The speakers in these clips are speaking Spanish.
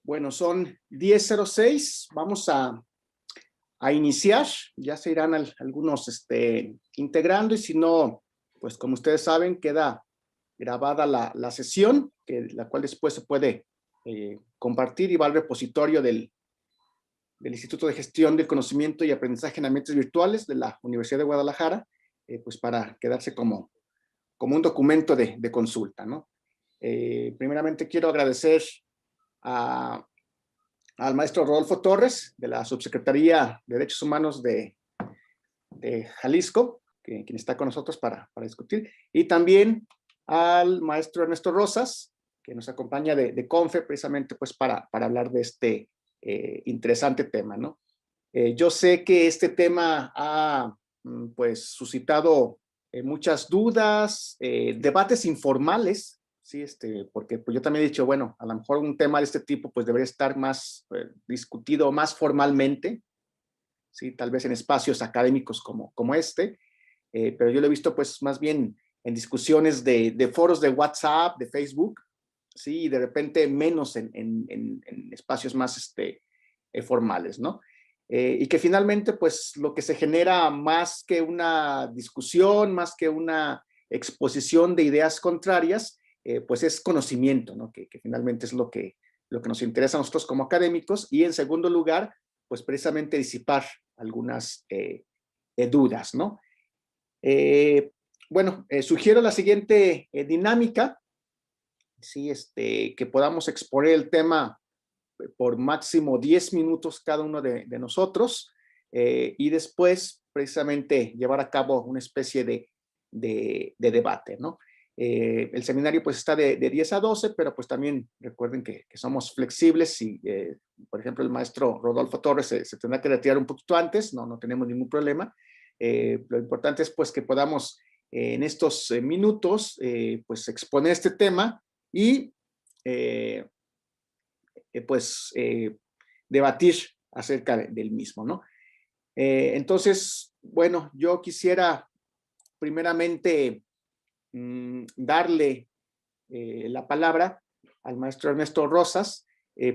Bueno, son 10:06. Vamos a iniciar. Ya se irán algunos integrando y si no, pues como ustedes saben, queda grabada la sesión, la cual después se puede compartir y va al repositorio del Instituto de Gestión del Conocimiento y Aprendizaje en Ambientes Virtuales de la Universidad de Guadalajara, pues para quedarse como un documento de consulta, ¿no? Primeramente quiero agradecer al maestro Rodolfo Torres, de la Subsecretaría de Derechos Humanos de Jalisco, quien está con nosotros para discutir, y también al maestro Ernesto Rosas, que nos acompaña de CONFE, precisamente pues para hablar de este interesante tema, ¿no? Yo sé que este tema ha pues suscitado muchas dudas, debates informales, ¿sí? Porque pues yo también he dicho, bueno, a lo mejor un tema de este tipo pues debería estar más discutido más formalmente, ¿sí? Tal vez en espacios académicos como este, pero yo lo he visto pues más bien en discusiones de foros de WhatsApp, de Facebook, ¿sí? Y de repente menos en espacios más formales, ¿no? Y que finalmente pues lo que se genera más que una discusión, más que una exposición de ideas contrarias, pues es conocimiento, ¿no? Que finalmente es lo que nos interesa a nosotros como académicos, y en segundo lugar, pues precisamente disipar algunas dudas, ¿no? Bueno, sugiero la siguiente dinámica, ¿sí? Que podamos exponer el tema por máximo 10 minutos cada uno de nosotros, y después precisamente llevar a cabo una especie de debate, ¿no? El seminario pues está de 10 a 12, pero pues también recuerden que somos flexibles y, por ejemplo, el maestro Rodolfo Torres se tendrá que retirar un poquito antes, no tenemos ningún problema. Lo importante es pues que podamos en estos minutos pues exponer este tema y pues debatir acerca del mismo, ¿no? Entonces, bueno, yo quisiera primeramente darle la palabra al maestro Ernesto Rosas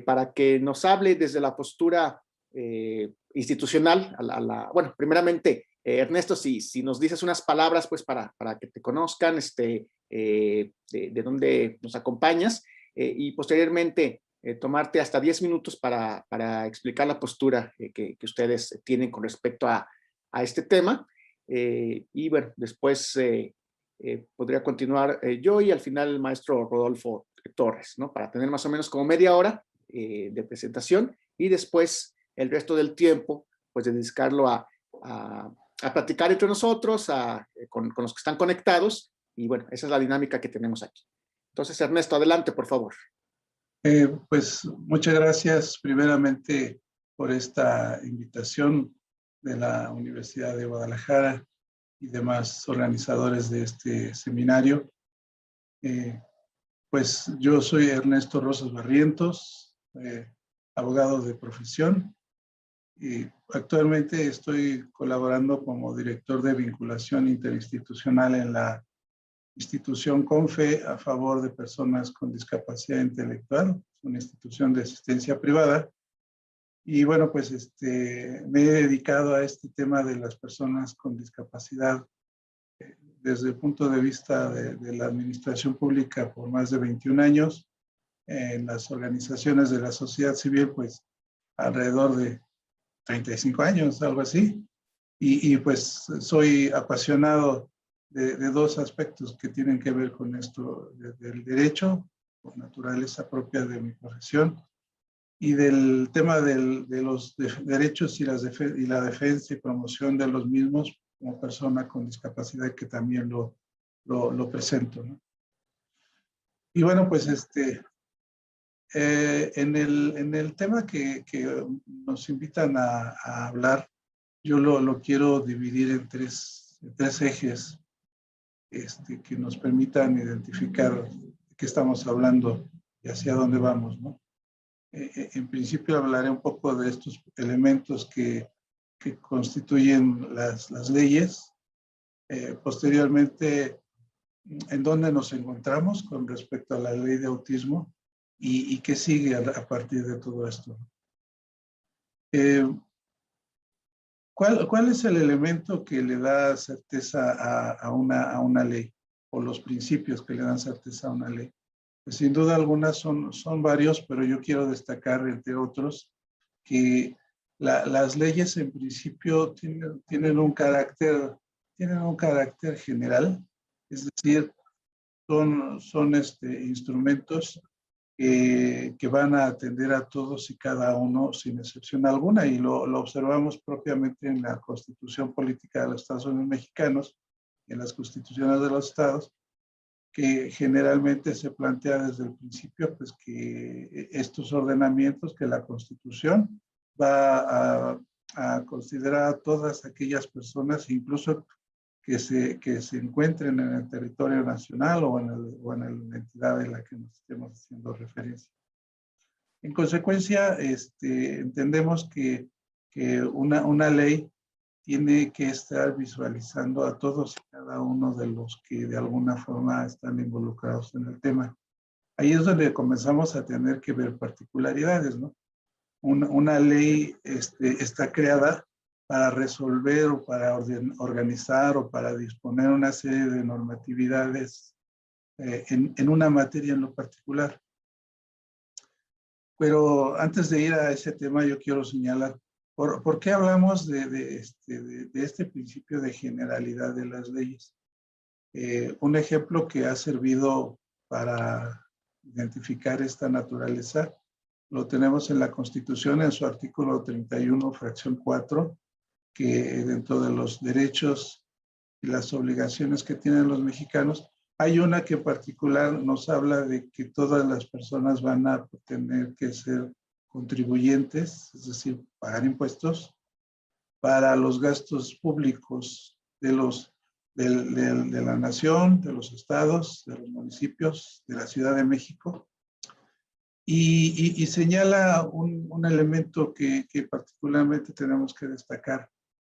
para que nos hable desde la postura institucional. Bueno, primeramente, Ernesto, si nos dices unas palabras, pues para que te conozcan, de dónde nos acompañas, y posteriormente tomarte hasta 10 minutos para explicar la postura que ustedes tienen con respecto a este tema. Y bueno, después podría continuar yo y al final el maestro Rodolfo Torres, ¿no? Para tener más o menos como media hora de presentación y después el resto del tiempo, pues dedicarlo a platicar entre nosotros, con los que están conectados, y bueno, esa es la dinámica que tenemos aquí. Entonces, Ernesto, adelante, por favor. Pues muchas gracias primeramente por esta invitación de la Universidad de Guadalajara y demás organizadores de este seminario. Pues yo soy Ernesto Rosas Barrientos, abogado de profesión, y actualmente estoy colaborando como director de vinculación interinstitucional en la institución CONFE a favor de personas con discapacidad intelectual, una institución de asistencia privada. Y bueno, pues me he dedicado a este tema de las personas con discapacidad desde el punto de vista de la administración pública por más de 21 años, en las organizaciones de la sociedad civil, pues alrededor de 35 años, algo así. Y pues soy apasionado de dos aspectos que tienen que ver con esto del derecho, por naturaleza propia de mi profesión, y del tema de los derechos y la defensa y promoción de los mismos como persona con discapacidad, que también lo presento, ¿no? Y bueno, pues en el tema que nos invitan a hablar, yo lo quiero dividir en tres ejes que nos permitan identificar de qué estamos hablando y hacia dónde vamos, ¿no? En principio hablaré un poco de estos elementos que constituyen las leyes. Posteriormente, en dónde nos encontramos con respecto a la ley de autismo, y qué sigue a partir de todo esto. ¿Cuál es el elemento que le da certeza a una ley, o los principios que le dan certeza a una ley? Pues sin duda algunas son varios, pero yo quiero destacar, entre otros, que las leyes en principio tienen un carácter general, es decir, son instrumentos que van a atender a todos y cada uno sin excepción alguna, y lo observamos propiamente en la Constitución Política de los Estados Unidos Mexicanos, en las constituciones de los estados, que generalmente se plantea desde el principio pues que estos ordenamientos, que la Constitución va a considerar a todas aquellas personas, incluso que se encuentren en el territorio nacional o en la entidad en la que nos estemos haciendo referencia. En consecuencia, entendemos que una ley tiene que estar visualizando a todos y cada uno de los que de alguna forma están involucrados en el tema. Ahí es donde comenzamos a tener que ver particularidades, ¿no? Una ley está creada para resolver o para organizar o para disponer una serie de normatividades en una materia en lo particular. Pero antes de ir a ese tema, yo quiero señalar, ¿por qué hablamos de este principio de generalidad de las leyes? Un ejemplo que ha servido para identificar esta naturaleza lo tenemos en la Constitución, en su artículo 31, fracción 4, que dentro de los derechos y las obligaciones que tienen los mexicanos, hay una que en particular nos habla de que todas las personas van a tener que ser contribuyentes, es decir, pagar impuestos para los gastos públicos de la nación, de los estados, de los municipios, de la Ciudad de México. Y señala un elemento que particularmente tenemos que destacar,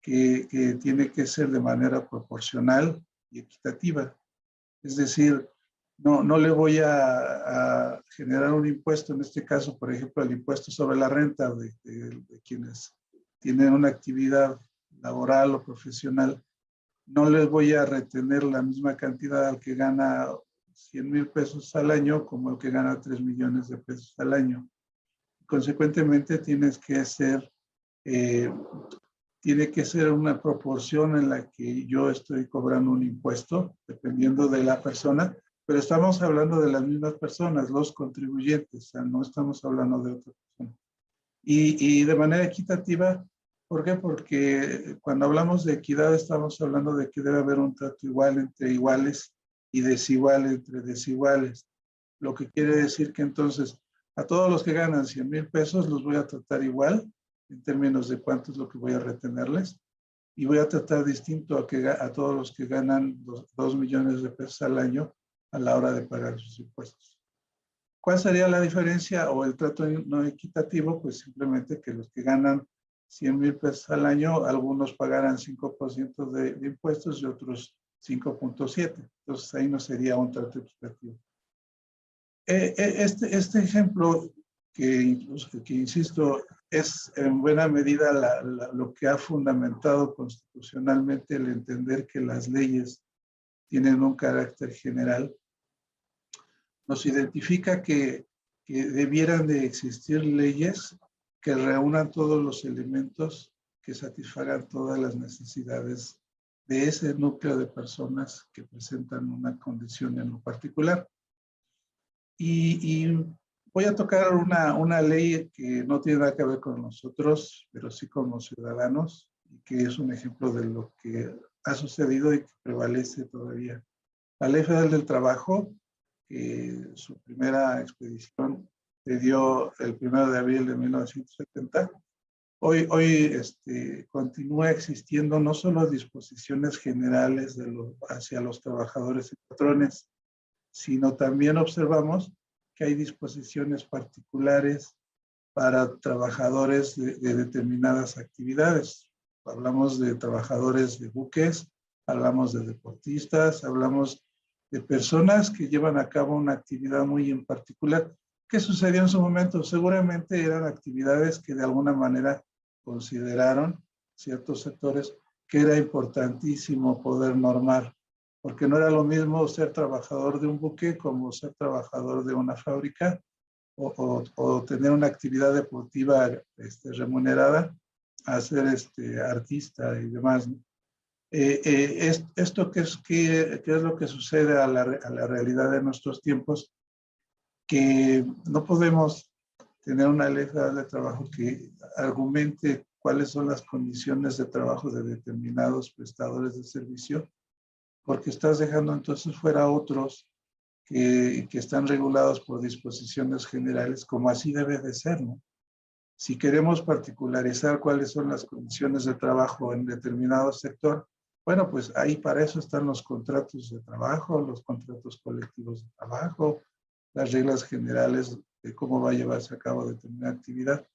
que tiene que ser de manera proporcional y equitativa. Es decir, no le voy a generar un impuesto, en este caso, por ejemplo, el impuesto sobre la renta de quienes tienen una actividad laboral o profesional. No les voy a retener la misma cantidad al que gana 100,000 pesos al año como el que gana 3 millones de pesos al año. Consecuentemente, tiene que ser una proporción en la que yo estoy cobrando un impuesto, dependiendo de la persona, pero estamos hablando de las mismas personas, los contribuyentes, o sea, no estamos hablando de otra persona. Y de manera equitativa, ¿por qué? Porque cuando hablamos de equidad estamos hablando de que debe haber un trato igual entre iguales y desigual entre desiguales. Lo que quiere decir que entonces a todos los que ganan 100,000 pesos los voy a tratar igual en términos de cuánto es lo que voy a retenerles, y voy a tratar distinto a todos los que ganan 2 millones de pesos al año a la hora de pagar sus impuestos. ¿Cuál sería la diferencia o el trato no equitativo? Pues simplemente que los que ganan 100,000 pesos al año, algunos pagarán 5% de impuestos y otros 5.7%. Entonces ahí no sería un trato equitativo. Este ejemplo, que insisto, es en buena medida lo que ha fundamentado constitucionalmente el entender que las leyes tienen un carácter general, nos identifica que debieran de existir leyes que reúnan todos los elementos que satisfagan todas las necesidades de ese núcleo de personas que presentan una condición en lo particular. Y voy a tocar una ley que no tiene nada que ver con nosotros, pero sí con los ciudadanos, y que es un ejemplo de lo que ha sucedido y que prevalece todavía. La Ley Federal del Trabajo, que su primera expedición se dio el 1 de abril de 1970, hoy continúa existiendo no solo disposiciones generales hacia los trabajadores y patrones, sino también observamos que hay disposiciones particulares para trabajadores de determinadas actividades. Hablamos de trabajadores de buques, hablamos de deportistas, hablamos de personas que llevan a cabo una actividad muy en particular, ¿Qué sucedió en su momento? Seguramente eran actividades que de alguna manera consideraron ciertos sectores que era importantísimo poder normar, porque no era lo mismo ser trabajador de un buque como ser trabajador de una fábrica o tener una actividad deportiva remunerada a ser artista y demás, ¿no? Esto qué es lo que sucede a la realidad de nuestros tiempos, que no podemos tener una ley federal de trabajo que argumente cuáles son las condiciones de trabajo de determinados prestadores de servicio, porque estás dejando entonces fuera a otros que están regulados por disposiciones generales, como así debe de ser, ¿no? Si queremos particularizar cuáles son las condiciones de trabajo en determinado sector, bueno, pues ahí para eso están los contratos de trabajo, los contratos colectivos de trabajo, las reglas generales de cómo va a llevarse a cabo determinada actividad.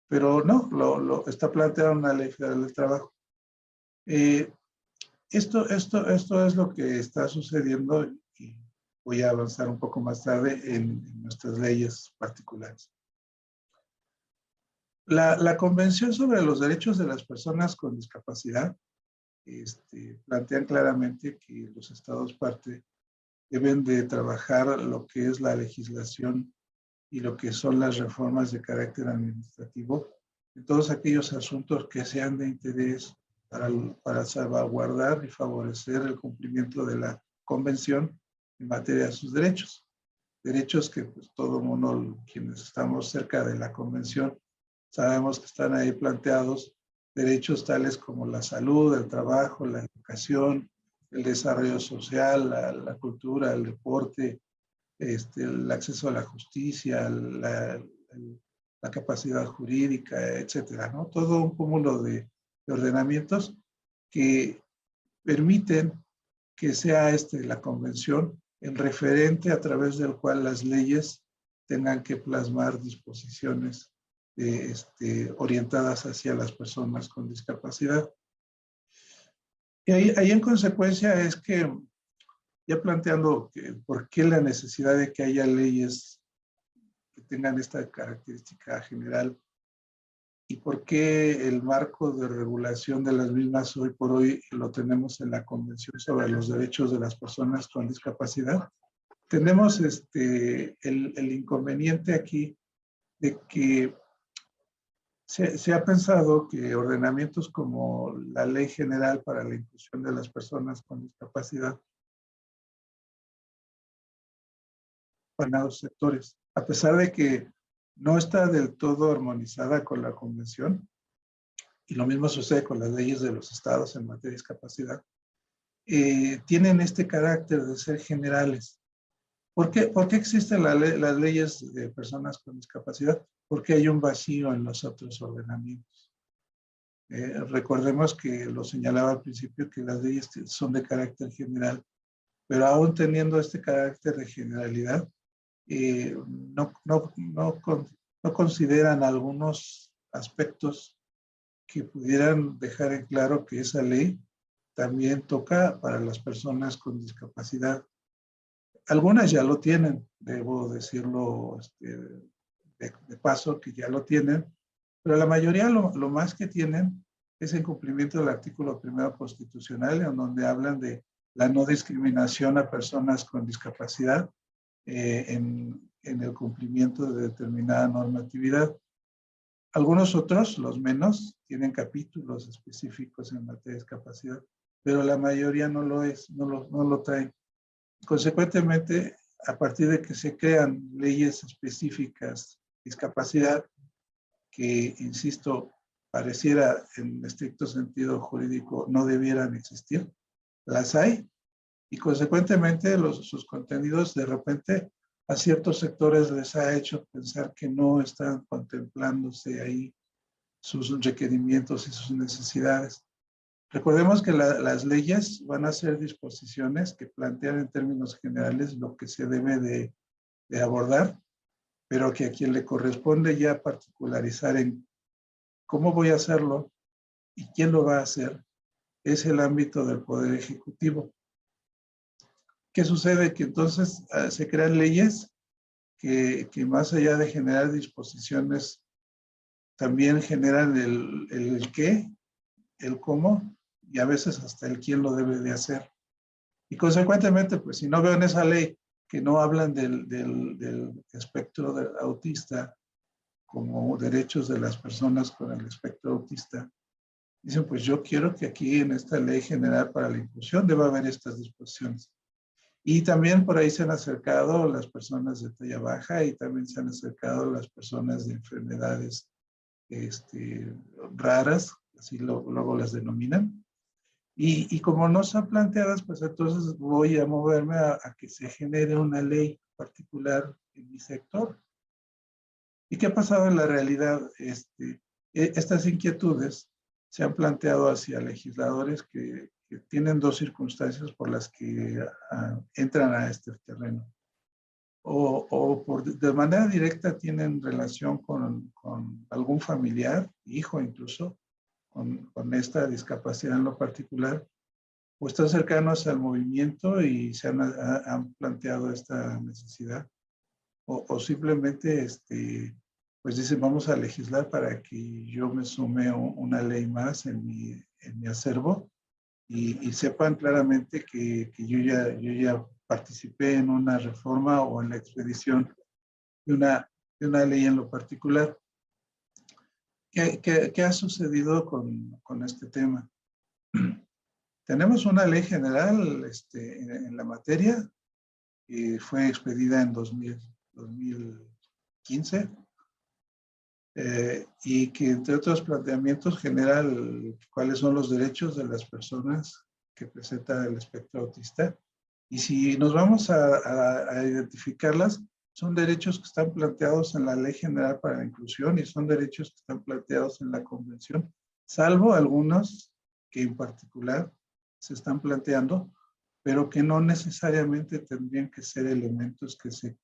Pero no, está planteada una ley federal del trabajo. Esto es lo que está sucediendo y voy a avanzar un poco más tarde en nuestras leyes particulares. La Convención sobre los Derechos de las Personas con Discapacidad plantean claramente que los estados parte deben de trabajar lo que es la legislación y lo que son las reformas de carácter administrativo en todos aquellos asuntos que sean de interés para salvaguardar y favorecer el cumplimiento de la Convención en materia de sus derechos. Derechos que pues, todo mundo, quienes estamos cerca de la Convención, sabemos que están ahí planteados, derechos tales como la salud, el trabajo, la educación, el desarrollo social, la cultura, el deporte, el acceso a la justicia, la capacidad jurídica, etcétera, ¿no? Todo un cúmulo de ordenamientos que permiten que sea la convención el referente a través del cual las leyes tengan que plasmar disposiciones orientadas hacia las personas con discapacidad. Y ahí en consecuencia es que, ya planteando por qué la necesidad de que haya leyes que tengan esta característica general y por qué el marco de regulación de las mismas hoy por hoy lo tenemos en la Convención sobre los Derechos de las Personas con Discapacidad, tenemos el inconveniente aquí de que se ha pensado que ordenamientos como la Ley General para la Inclusión de las Personas con Discapacidad para los sectores, a pesar de que no está del todo armonizada con la Convención, y lo mismo sucede con las leyes de los estados en materia de discapacidad, tienen este carácter de ser generales. ¿Por qué existen las leyes de personas con discapacidad? Porque hay un vacío en los otros ordenamientos. Recordemos que lo señalaba al principio que las leyes son de carácter general, pero aún teniendo este carácter de generalidad, no consideran algunos aspectos que pudieran dejar en claro que esa ley también toca para las personas con discapacidad. Algunas ya lo tienen, debo decirlo de paso que ya lo tienen, pero la mayoría lo más que tienen es en cumplimiento del artículo 1 constitucional, en donde hablan de la no discriminación a personas con discapacidad en el cumplimiento de determinada normatividad. Algunos otros, los menos, tienen capítulos específicos en materia de discapacidad, pero la mayoría no lo es, no lo traen. Consecuentemente, a partir de que se crean leyes específicas de discapacidad, que, insisto, pareciera en estricto sentido jurídico no debieran existir, las hay, y consecuentemente sus contenidos de repente a ciertos sectores les ha hecho pensar que no están contemplándose ahí sus requerimientos y sus necesidades. Recordemos que las leyes van a ser disposiciones que plantean en términos generales lo que se debe de abordar, pero que a quien le corresponde ya particularizar en cómo voy a hacerlo y quién lo va a hacer es el ámbito del Poder Ejecutivo. ¿Qué sucede? Que entonces se crean leyes que más allá de generar disposiciones, también generan el qué, el cómo, y a veces hasta el quién lo debe de hacer. Y consecuentemente, pues si no veo en esa ley que no hablan del espectro autista como derechos de las personas con el espectro autista, dicen, pues yo quiero que aquí en esta ley general para la inclusión deba haber estas disposiciones. Y también por ahí se han acercado las personas de talla baja y también se han acercado las personas de enfermedades raras, así luego las denominan. Y como no están planteadas, pues entonces voy a moverme a que se genere una ley particular en mi sector. ¿Y qué ha pasado en la realidad? Estas inquietudes se han planteado hacia legisladores que tienen dos circunstancias por las que entran a este terreno. O de manera directa tienen relación con algún familiar, hijo incluso, con esta discapacidad en lo particular, o están cercanos al movimiento y se han planteado esta necesidad, o simplemente pues dicen vamos a legislar para que yo me sume una ley más en mi acervo y sepan claramente que yo ya participé en una reforma o en la expedición de una ley en lo particular. ¿Qué ha sucedido con este tema? Tenemos una ley general en la materia que fue expedida en 2015 y que entre otros planteamientos genera cuáles son los derechos de las personas que presentan el espectro autista. Y si nos vamos a identificarlas, son derechos que están planteados en la Ley General para la Inclusión y son derechos que están planteados en la Convención, salvo algunos que en particular se están planteando, pero que no necesariamente tendrían que ser elementos que se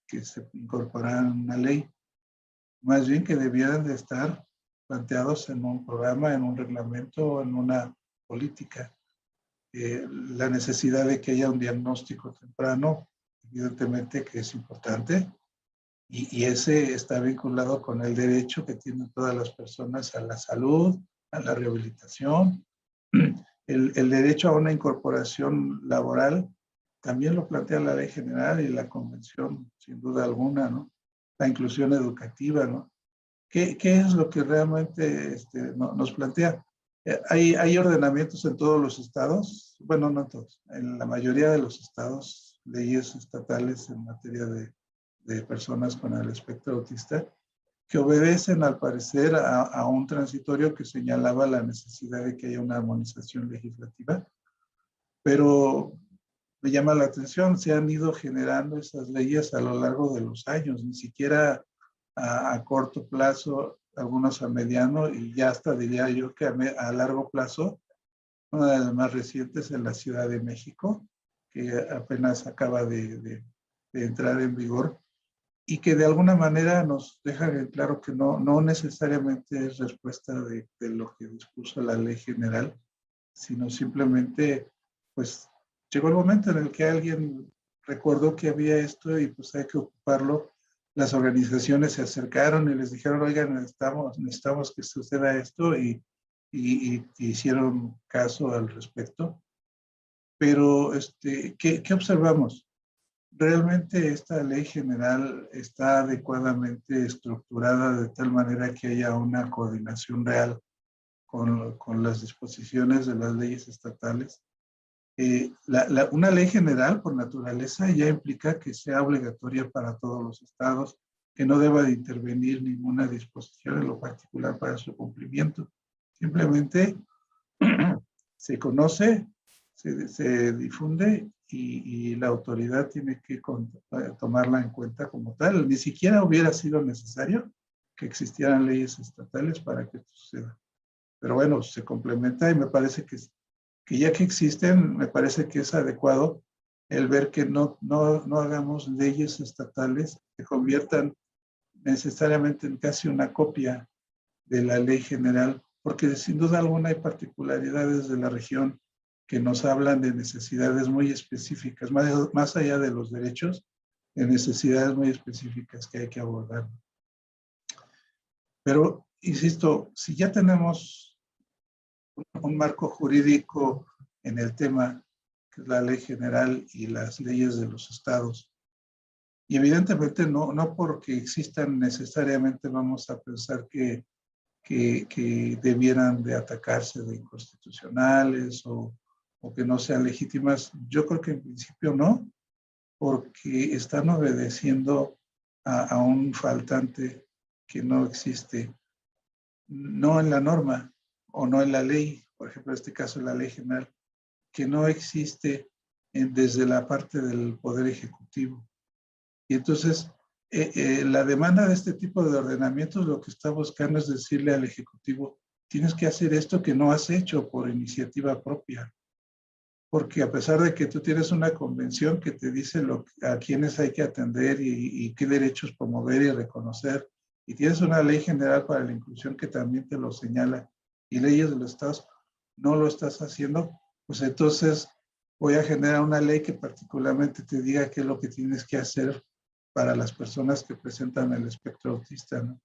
incorporaran en una ley. Más bien que debieran de estar planteados en un programa, en un reglamento o en una política. La necesidad de que haya un diagnóstico temprano, evidentemente que es importante, y ese está vinculado con el derecho que tienen todas las personas a la salud, a la rehabilitación. El derecho a una incorporación laboral también lo plantea la Ley General y la Convención, sin duda alguna, ¿no? La inclusión educativa, ¿no? ¿Qué es lo que realmente nos plantea? Hay ordenamientos en todos los estados, bueno, no todos, en la mayoría de los estados, leyes estatales en materia de personas con el espectro autista, que obedecen al parecer a un transitorio que señalaba la necesidad de que haya una armonización legislativa, pero me llama la atención, se han ido generando esas leyes a lo largo de los años, ni siquiera a corto plazo, algunos a mediano y ya hasta diría yo que a largo plazo, una de las más recientes en la Ciudad de México, que apenas acaba de entrar en vigor y que de alguna manera nos deja en claro que no necesariamente es respuesta de lo que dispuso la ley general, sino simplemente, pues, llegó el momento en el que alguien recordó que había esto y pues hay que ocuparlo. Las organizaciones se acercaron y les dijeron, oigan, necesitamos que suceda esto y hicieron caso al respecto. Pero, ¿qué observamos? Realmente esta ley general está adecuadamente estructurada de tal manera que haya una coordinación real con las disposiciones de las leyes estatales. Una ley general por naturaleza ya implica que sea obligatoria para todos los estados, que no deba de intervenir ninguna disposición en lo particular para su cumplimiento. Simplemente se conoce, se difunde y la autoridad tiene que tomarla en cuenta como tal. Ni siquiera hubiera sido necesario que existieran leyes estatales para que esto suceda. Pero bueno, se complementa y me parece que ya que existen, me parece que es adecuado el ver que no hagamos leyes estatales que conviertan necesariamente en casi una copia de la ley general, porque sin duda alguna hay particularidades de la región que nos hablan de necesidades muy específicas, más allá de los derechos, necesidades muy específicas que hay que abordar. Pero, insisto, si ya tenemos un marco jurídico en el tema, que es la ley general y las leyes de los estados, y evidentemente no porque existan necesariamente vamos a pensar que debieran de atacarse de inconstitucionales o que no sean legítimas. Yo creo que en principio no, porque están obedeciendo a un faltante que no existe, no en la norma o no en la ley, por ejemplo, en este caso en la ley general, que no existe desde la parte del Poder Ejecutivo. Y entonces, la demanda de este tipo de ordenamientos lo que está buscando es decirle al Ejecutivo, tienes que hacer esto que no has hecho por iniciativa propia. Porque a pesar de que tú tienes una convención que te dice a quiénes hay que atender y qué derechos promover y reconocer, y tienes una ley general para la inclusión que también te lo señala, y leyes de los estados, no lo estás haciendo, pues entonces voy a generar una ley que particularmente te diga qué es lo que tienes que hacer para las personas que presentan el espectro autista, ¿no?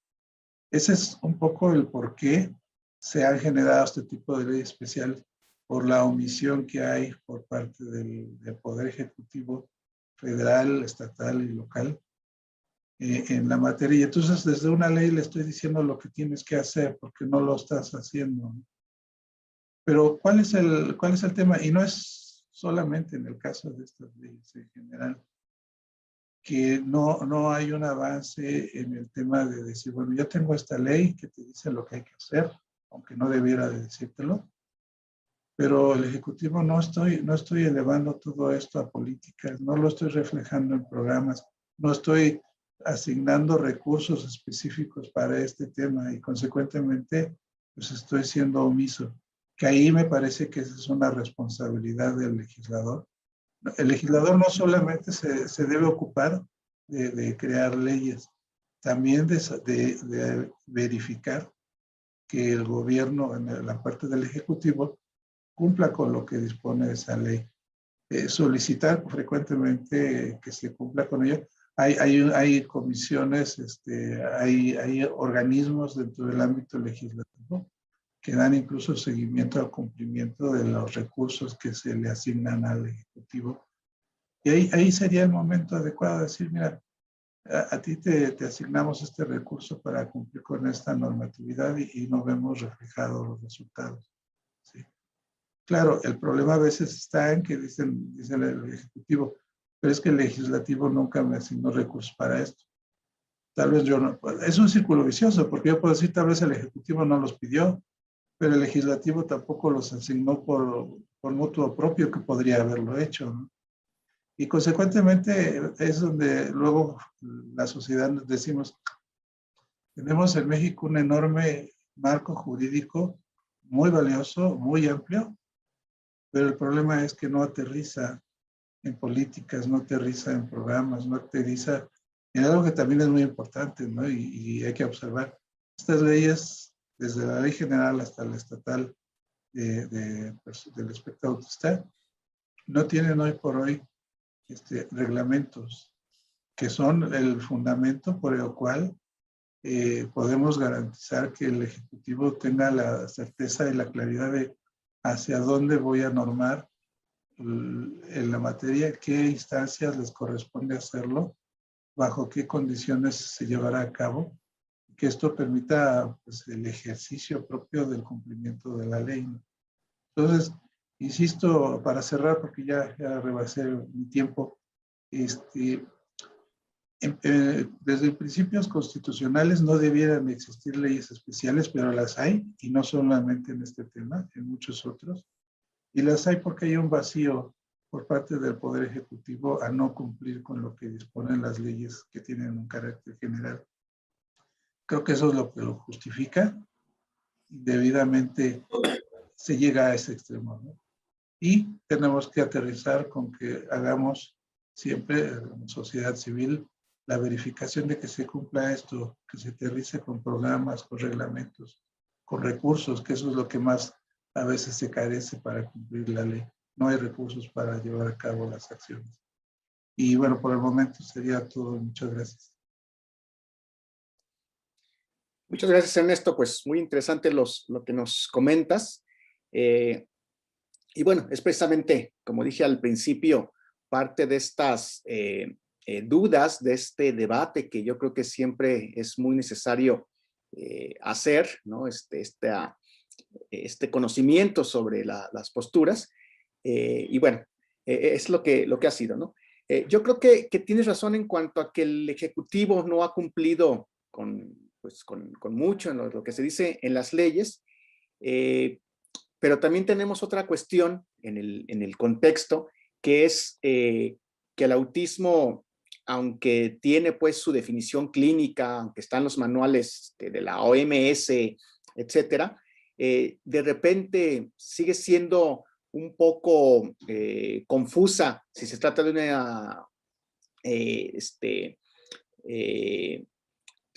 Ese es un poco el por qué se han generado este tipo de ley especial, por la omisión que hay por parte del Poder Ejecutivo federal, estatal y local en la materia. Entonces, desde una ley le estoy diciendo lo que tienes que hacer porque no lo estás haciendo, ¿no? Pero ¿cuál es el tema? Y no es solamente en el caso de estas leyes en general, que no hay un avance en el tema de decir, bueno, yo tengo esta ley que te dice lo que hay que hacer, aunque no debiera de decírtelo, pero el Ejecutivo no estoy elevando todo esto a políticas, no lo estoy reflejando en programas, no estoy asignando recursos específicos para este tema y consecuentemente pues estoy siendo omiso, que ahí me parece que esa es una responsabilidad del legislador. El legislador no solamente se debe ocupar de crear leyes, también de verificar que el gobierno, en la parte del Ejecutivo, cumpla con lo que dispone esa ley. Solicitar frecuentemente que se cumpla con ello. Hay comisiones, hay organismos dentro del ámbito legislativo que dan incluso seguimiento al cumplimiento de los recursos que se le asignan al Ejecutivo. Y ahí sería el momento adecuado de decir, mira, a ti te asignamos este recurso para cumplir con esta normatividad y no vemos reflejados los resultados. ¿Sí? Claro, el problema a veces está en que dice el Ejecutivo, pero es que el Legislativo nunca me asignó recursos para esto. Tal vez yo no, es un círculo vicioso, porque yo puedo decir, tal vez el Ejecutivo no los pidió, pero el Legislativo tampoco los asignó por mutuo propio que podría haberlo hecho, ¿no? Y consecuentemente es donde luego la sociedad nos decimos, tenemos en México un enorme marco jurídico muy valioso, muy amplio, pero el problema es que no aterriza en políticas, no aterriza en programas, no aterriza en algo que también es muy importante, ¿no? Y hay que observar. Estas leyes, desde la ley general hasta la estatal del espectro autista, no tienen hoy por hoy reglamentos que son el fundamento por el cual podemos garantizar que el Ejecutivo tenga la certeza y la claridad de hacia dónde voy a normar en la materia, qué instancias les corresponde hacerlo, bajo qué condiciones se llevará a cabo, que esto permita pues, el ejercicio propio del cumplimiento de la ley, ¿no? Entonces, insisto, para cerrar, porque ya rebasé mi tiempo, desde principios constitucionales no debieran existir leyes especiales, pero las hay, y no solamente en este tema, en muchos otros. Y las hay porque hay un vacío por parte del Poder Ejecutivo a no cumplir con lo que disponen las leyes que tienen un carácter general. Creo que eso es lo que lo justifica. Debidamente se llega a ese extremo, ¿no? Y tenemos que aterrizar con que hagamos siempre en sociedad civil la verificación de que se cumpla esto, que se aterrice con programas, con reglamentos, con recursos, que eso es lo que más a veces se carece para cumplir la ley. No hay recursos para llevar a cabo las acciones. Y bueno, por el momento sería todo. Muchas gracias. Muchas gracias, Ernesto. Pues muy interesante lo que nos comentas. Y bueno, es precisamente, como dije al principio, parte de estas dudas, de este debate que yo creo que siempre es muy necesario hacer, ¿no? Este conocimiento sobre las posturas. Y bueno, es lo que ha sido, ¿no? Yo creo que tienes razón en cuanto a que el Ejecutivo no ha cumplido pues, con mucho en lo que se dice en las leyes, pero también tenemos otra cuestión en el contexto, que es que el autismo, aunque tiene pues su definición clínica, aunque están los manuales de la OMS, etcétera, de repente sigue siendo un poco confusa si se trata de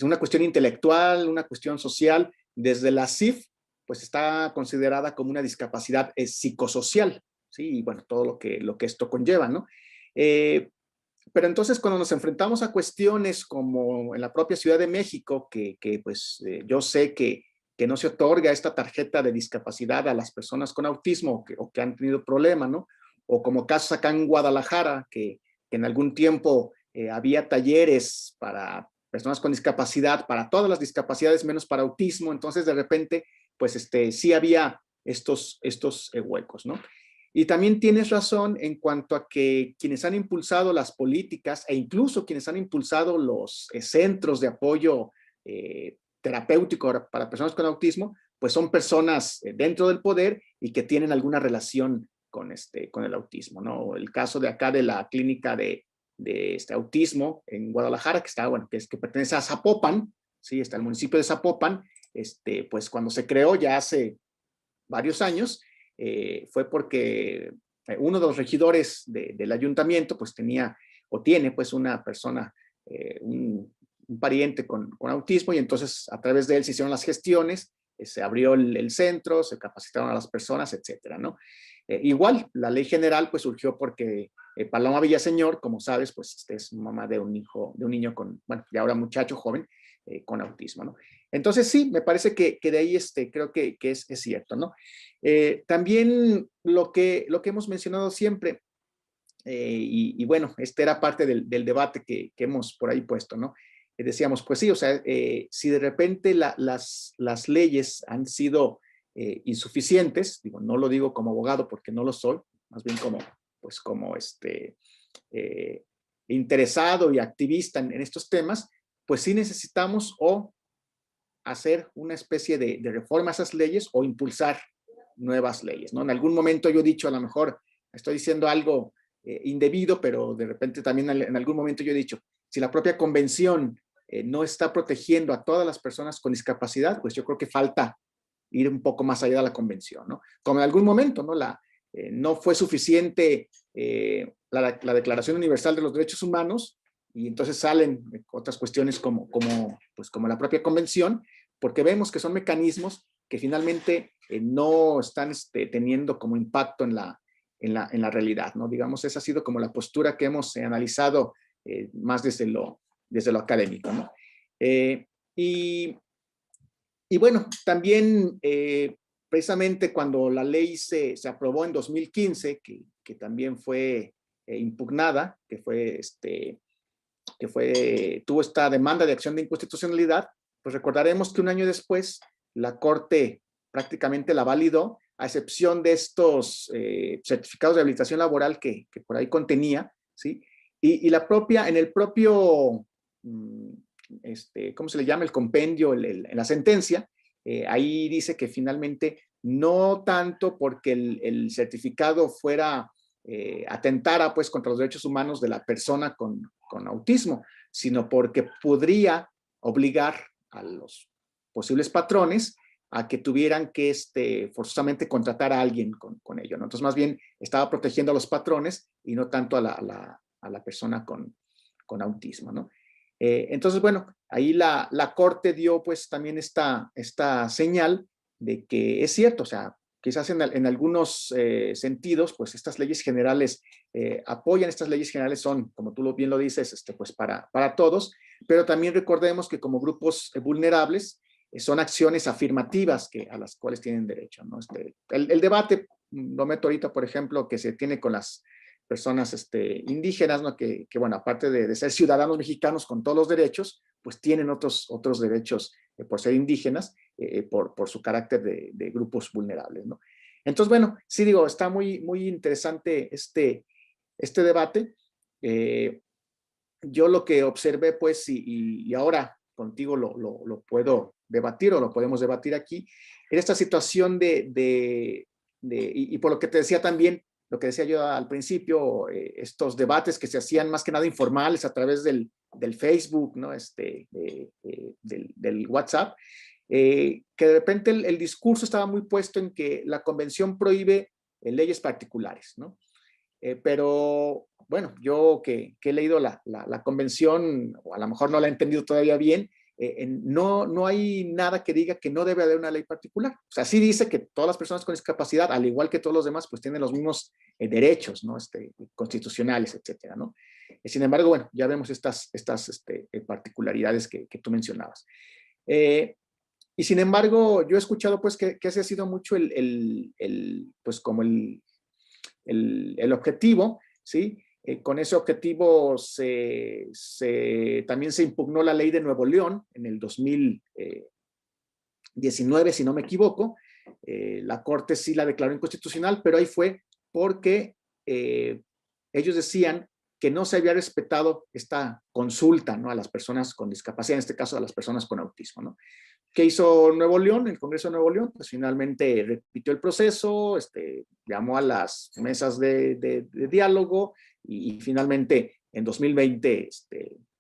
una cuestión intelectual, una cuestión social. Desde la CIF, pues está considerada como una discapacidad psicosocial, ¿sí? Y bueno, todo lo que esto conlleva, ¿no? Pero entonces cuando nos enfrentamos a cuestiones como en la propia Ciudad de México, pues yo sé que no se otorga esta tarjeta de discapacidad a las personas con autismo o que han tenido problema, ¿no? O como casos acá en Guadalajara, que en algún tiempo había talleres para personas con discapacidad, para todas las discapacidades menos para autismo, entonces de repente, pues sí había estos huecos, ¿no? Y también tienes razón en cuanto a que quienes han impulsado las políticas e incluso quienes han impulsado los centros de apoyo terapéutico para personas con autismo, pues son personas dentro del poder y que tienen alguna relación con el autismo, ¿no? El caso de acá de la clínica de este autismo en Guadalajara, que está, bueno, que pertenece a Zapopan, sí, está el municipio de Zapopan, pues cuando se creó ya hace varios años, fue porque uno de los regidores del ayuntamiento pues tenía o tiene pues una persona, un pariente con autismo, y entonces a través de él se hicieron las gestiones, se abrió el centro, se capacitaron a las personas, etcétera, ¿no? Igual, la ley general pues surgió porque Paloma Villaseñor, como sabes, pues es mamá de un niño con, bueno, y ahora muchacho joven, con autismo, ¿no? Entonces sí, me parece que de ahí creo que es cierto, ¿no? También lo que hemos mencionado siempre, y bueno, era parte del debate que hemos por ahí puesto, ¿no? Decíamos, pues sí, o sea, si de repente las leyes han sido insuficientes, digo, no lo digo como abogado porque no lo soy, más bien como eh, interesado y activista en estos temas, pues sí necesitamos o hacer una especie de reforma a esas leyes o impulsar nuevas leyes, ¿no? En algún momento yo he dicho, a lo mejor estoy diciendo algo indebido, pero de repente también en algún momento yo he dicho, si la propia convención no está protegiendo a todas las personas con discapacidad, pues yo creo que falta ir un poco más allá de la convención, ¿no? Como en algún momento, ¿no? No fue suficiente la Declaración Universal de los Derechos Humanos, y entonces salen otras cuestiones pues como la propia convención, porque vemos que son mecanismos que finalmente no están teniendo como impacto en la realidad, ¿no? Digamos, esa ha sido como la postura que hemos analizado más desde lo académico, ¿no? Y bueno, también precisamente cuando la ley se aprobó en 2015, que también fue impugnada, tuvo esta demanda de acción de inconstitucionalidad, pues recordaremos que un año después la Corte prácticamente la validó, a excepción de estos certificados de habilitación laboral que por ahí contenía, ¿sí? Y en el propio, ¿cómo se le llama? El compendio, en la sentencia, ahí dice que finalmente no tanto porque el certificado fuera atentara pues contra los derechos humanos de la persona con autismo, sino porque podría obligar a los posibles patrones a que tuvieran que forzosamente contratar a alguien con ello, ¿no? Entonces, más bien estaba protegiendo a los patrones y no tanto a la persona con autismo, ¿no? Entonces, bueno, ahí la Corte dio pues también esta señal de que es cierto, o sea, quizás en algunos sentidos, pues estas leyes generales apoyan, estas leyes generales son, como tú bien lo dices, pues para todos, pero también recordemos que como grupos vulnerables son acciones afirmativas a las cuales tienen derecho, ¿no? El debate, lo meto ahorita, por ejemplo, que se tiene con las personas indígenas, ¿no? Bueno, aparte de ser ciudadanos mexicanos con todos los derechos, pues tienen otros derechos por ser indígenas, por su carácter de grupos vulnerables, ¿no? Entonces, bueno, sí digo, está muy interesante este debate. Yo lo que observé, pues, y ahora contigo lo puedo debatir o lo podemos debatir aquí, en esta situación y por lo que te decía también, lo que decía yo al principio, estos debates que se hacían más que nada informales a través del Facebook, ¿no? Del WhatsApp, que de repente el discurso estaba muy puesto en que la convención prohíbe leyes particulares, ¿no? Pero bueno, yo que he leído la convención, o a lo mejor no la he entendido todavía bien, no hay nada que diga que no debe haber una ley particular. O sea, sí dice que todas las personas con discapacidad, al igual que todos los demás, pues tienen los mismos derechos, ¿no? Constitucionales, etcétera, ¿no? Sin embargo, bueno, ya vemos estas particularidades que tú mencionabas. Y sin embargo, yo he escuchado pues que ese ha sido mucho pues como el objetivo, ¿sí? Con ese objetivo también se impugnó la ley de Nuevo León en el 2019, si no me equivoco. La Corte sí la declaró inconstitucional, pero ahí fue porque ellos decían que no se había respetado esta consulta, ¿no? A las personas con discapacidad, en este caso a las personas con autismo, ¿no? ¿Qué hizo Nuevo León? El Congreso de Nuevo León, pues finalmente repitió el proceso, llamó a las mesas de diálogo y finalmente en 2020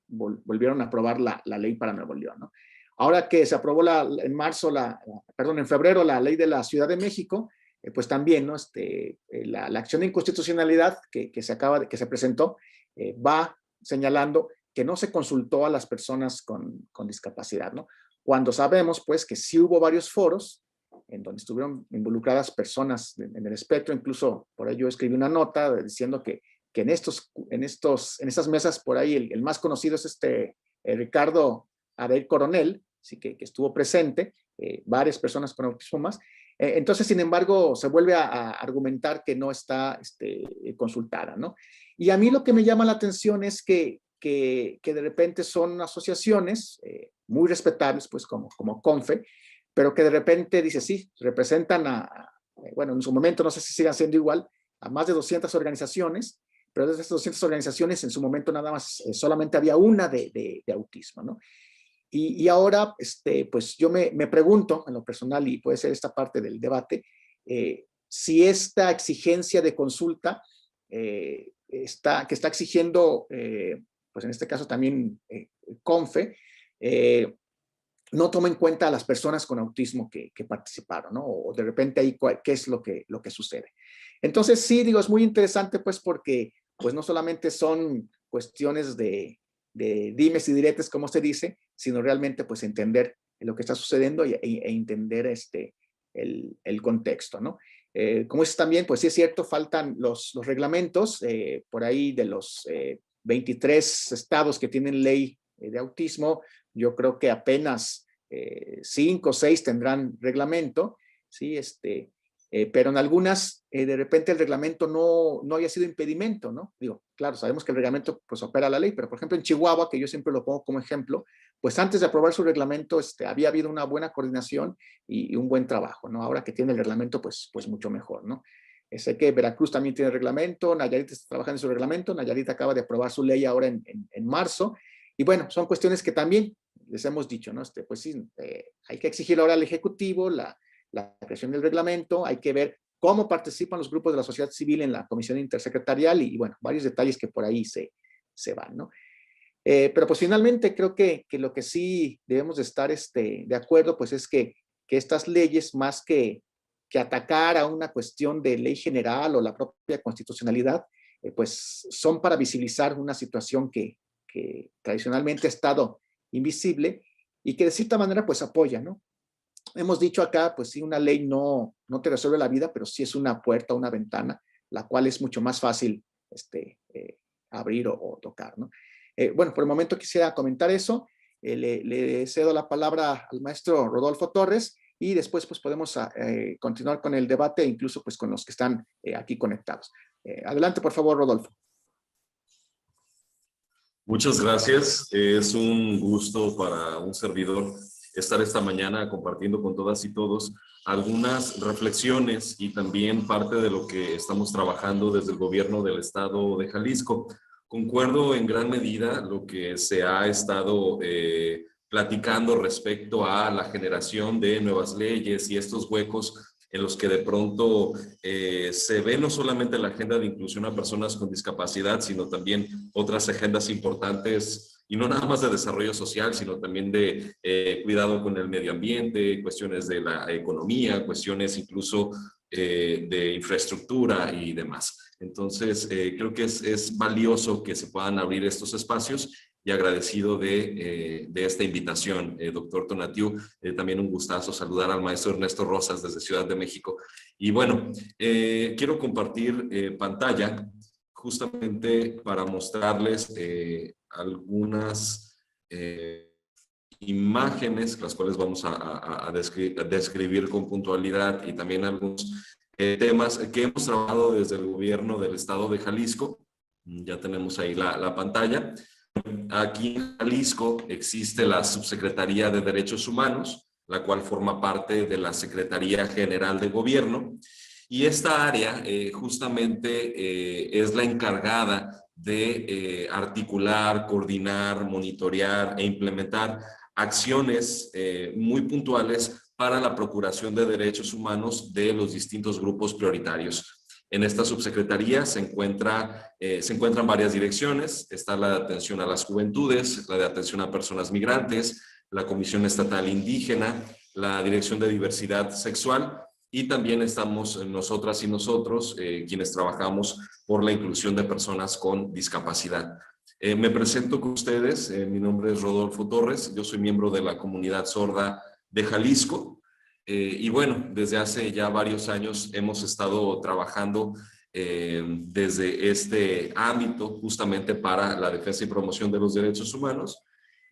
volvieron a aprobar la ley para Nuevo León, ¿no? Ahora que se aprobó en febrero la ley de la Ciudad de México, pues también, ¿no? La acción de inconstitucionalidad que se presentó va señalando que no se consultó a las personas con discapacidad, ¿no? Cuando sabemos, pues, que sí hubo varios foros en donde estuvieron involucradas personas en el espectro, incluso por ahí yo escribí una nota diciendo que en estas mesas, por ahí el más conocido es Ricardo Abel Coronel, sí, que estuvo presente, varias personas con autismo más. Entonces, sin embargo, se vuelve a argumentar que no está consultada, ¿no? Y a mí lo que me llama la atención es que de repente son asociaciones muy respetables, pues como CONFE, pero que de repente dice, sí, representan bueno, en su momento, no sé si sigan siendo igual, a más de 200 organizaciones, pero de esas 200 organizaciones en su momento nada más, solamente había una de autismo, ¿no? Y ahora, pues yo me pregunto, en lo personal, y puede ser esta parte del debate, si esta exigencia de consulta que está exigiendo, pues en este caso también CONFE, no toma en cuenta a las personas con autismo que participaron, ¿no? O de repente ahí qué es lo que sucede. Entonces, sí, digo, es muy interesante, pues, porque pues no solamente son cuestiones de dimes y diretes, como se dice, sino realmente, pues, entender lo que está sucediendo e entender el contexto, ¿no? Como es también, pues sí es cierto, faltan los reglamentos, por ahí de los 23 estados que tienen ley de autismo, yo creo que apenas 5 o 6 tendrán reglamento, ¿sí? Pero en algunas, de repente el reglamento no haya sido impedimento, ¿no? Digo, claro, sabemos que el reglamento pues opera la ley, pero por ejemplo en Chihuahua, que yo siempre lo pongo como ejemplo, pues antes de aprobar su reglamento había habido una buena coordinación y un buen trabajo, ¿no? Ahora que tiene el reglamento, pues mucho mejor, ¿no? Sé que Veracruz también tiene reglamento, Nayarit está trabajando en su reglamento, Nayarit acaba de aprobar su ley ahora en marzo, y bueno, son cuestiones que también les hemos dicho, ¿no? Pues sí, hay que exigir ahora al Ejecutivo la creación del reglamento, hay que ver cómo participan los grupos de la sociedad civil en la comisión intersecretarial y bueno, varios detalles que por ahí se van, ¿no? Pero pues finalmente creo que lo que sí debemos de estar de acuerdo, pues es que estas leyes, más que atacar a una cuestión de ley general o la propia constitucionalidad, pues son para visibilizar una situación que tradicionalmente ha estado invisible y que de cierta manera pues apoya, ¿no? hemos dicho acá, pues sí, una ley no te resuelve la vida, pero sí es una puerta, una ventana, la cual es mucho más fácil abrir o tocar, ¿no? Bueno, por el momento quisiera comentar eso. Le cedo la palabra al maestro Rodolfo Torres y después pues podemos continuar con el debate, incluso pues con los que están aquí conectados. Adelante, por favor, Rodolfo. Muchas gracias. Es un gusto para un servidor estar esta mañana compartiendo con todas y todos algunas reflexiones y también parte de lo que estamos trabajando desde el gobierno del estado de Jalisco. Concuerdo en gran medida lo que se ha estado platicando respecto a la generación de nuevas leyes y estos huecos en los que de pronto se ve no solamente la agenda de inclusión a personas con discapacidad, sino también otras agendas importantes, y no nada más de desarrollo social, sino también de cuidado con el medio ambiente, cuestiones de la economía, cuestiones incluso de infraestructura y demás. Entonces, creo que es valioso que se puedan abrir estos espacios y agradecido de esta invitación, doctor Tonatiuh. También un gustazo saludar al maestro Ernesto Rosas desde Ciudad de México. Y bueno, quiero compartir pantalla justamente para mostrarles algunas imágenes, las cuales vamos a describir con puntualidad, y también algunos temas que hemos trabajado desde el gobierno del estado de Jalisco. Ya tenemos ahí la pantalla. Aquí en Jalisco existe la Subsecretaría de Derechos Humanos, la cual forma parte de la Secretaría General de Gobierno, y esta área justamente es la encargada de articular, coordinar, monitorear e implementar acciones muy puntuales para la procuración de derechos humanos de los distintos grupos prioritarios. En esta subsecretaría se encuentran varias direcciones. Está la de atención a las juventudes, la de atención a personas migrantes, la Comisión Estatal Indígena, la Dirección de Diversidad Sexual, y también estamos nosotras y nosotros quienes trabajamos por la inclusión de personas con discapacidad. Me presento con ustedes. Mi nombre es Rodolfo Torres. Yo soy miembro de la comunidad sorda de Jalisco. Y bueno, desde hace ya varios años hemos estado trabajando desde este ámbito justamente para la defensa y promoción de los derechos humanos.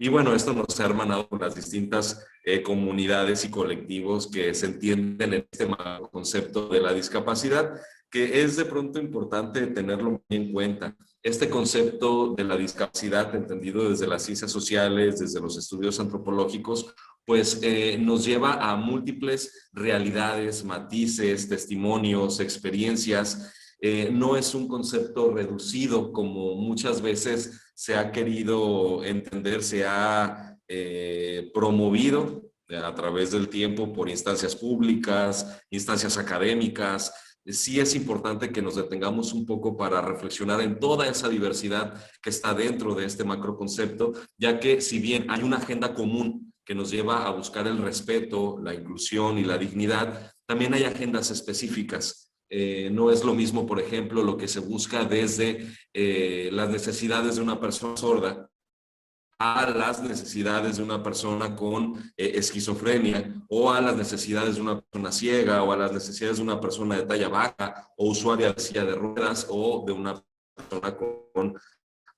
Y bueno, esto nos ha hermanado con las distintas comunidades y colectivos que se entienden en este concepto de la discapacidad, que es de pronto importante tenerlo muy en cuenta. Este concepto de la discapacidad, entendido desde las ciencias sociales, desde los estudios antropológicos, pues nos lleva a múltiples realidades, matices, testimonios, experiencias. No es un concepto reducido como muchas veces se ha querido entender, se ha promovido a través del tiempo por instancias públicas, instancias académicas. Sí es importante que nos detengamos un poco para reflexionar en toda esa diversidad que está dentro de este macroconcepto, ya que si bien hay una agenda común que nos lleva a buscar el respeto, la inclusión y la dignidad, también hay agendas específicas. No es lo mismo, por ejemplo, lo que se busca desde las necesidades de una persona sorda a las necesidades de una persona con esquizofrenia, o a las necesidades de una persona ciega, o a las necesidades de una persona de talla baja, o usuaria de silla de ruedas, o de una persona con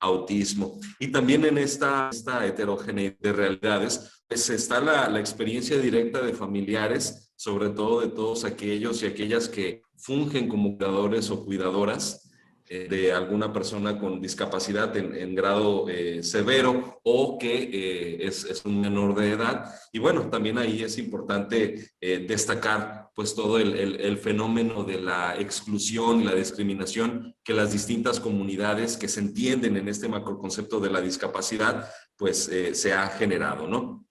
autismo. Y también en esta heterogeneidad de realidades, pues está la experiencia directa de familiares, sobre todo de todos aquellos y aquellas que fungen como cuidadores o cuidadoras de alguna persona con discapacidad en grado severo, o que es un menor de edad. Y bueno, también ahí es importante destacar pues todo el fenómeno de la exclusión y la discriminación que las distintas comunidades que se entienden en este macroconcepto de la discapacidad pues se ha generado, ¿no?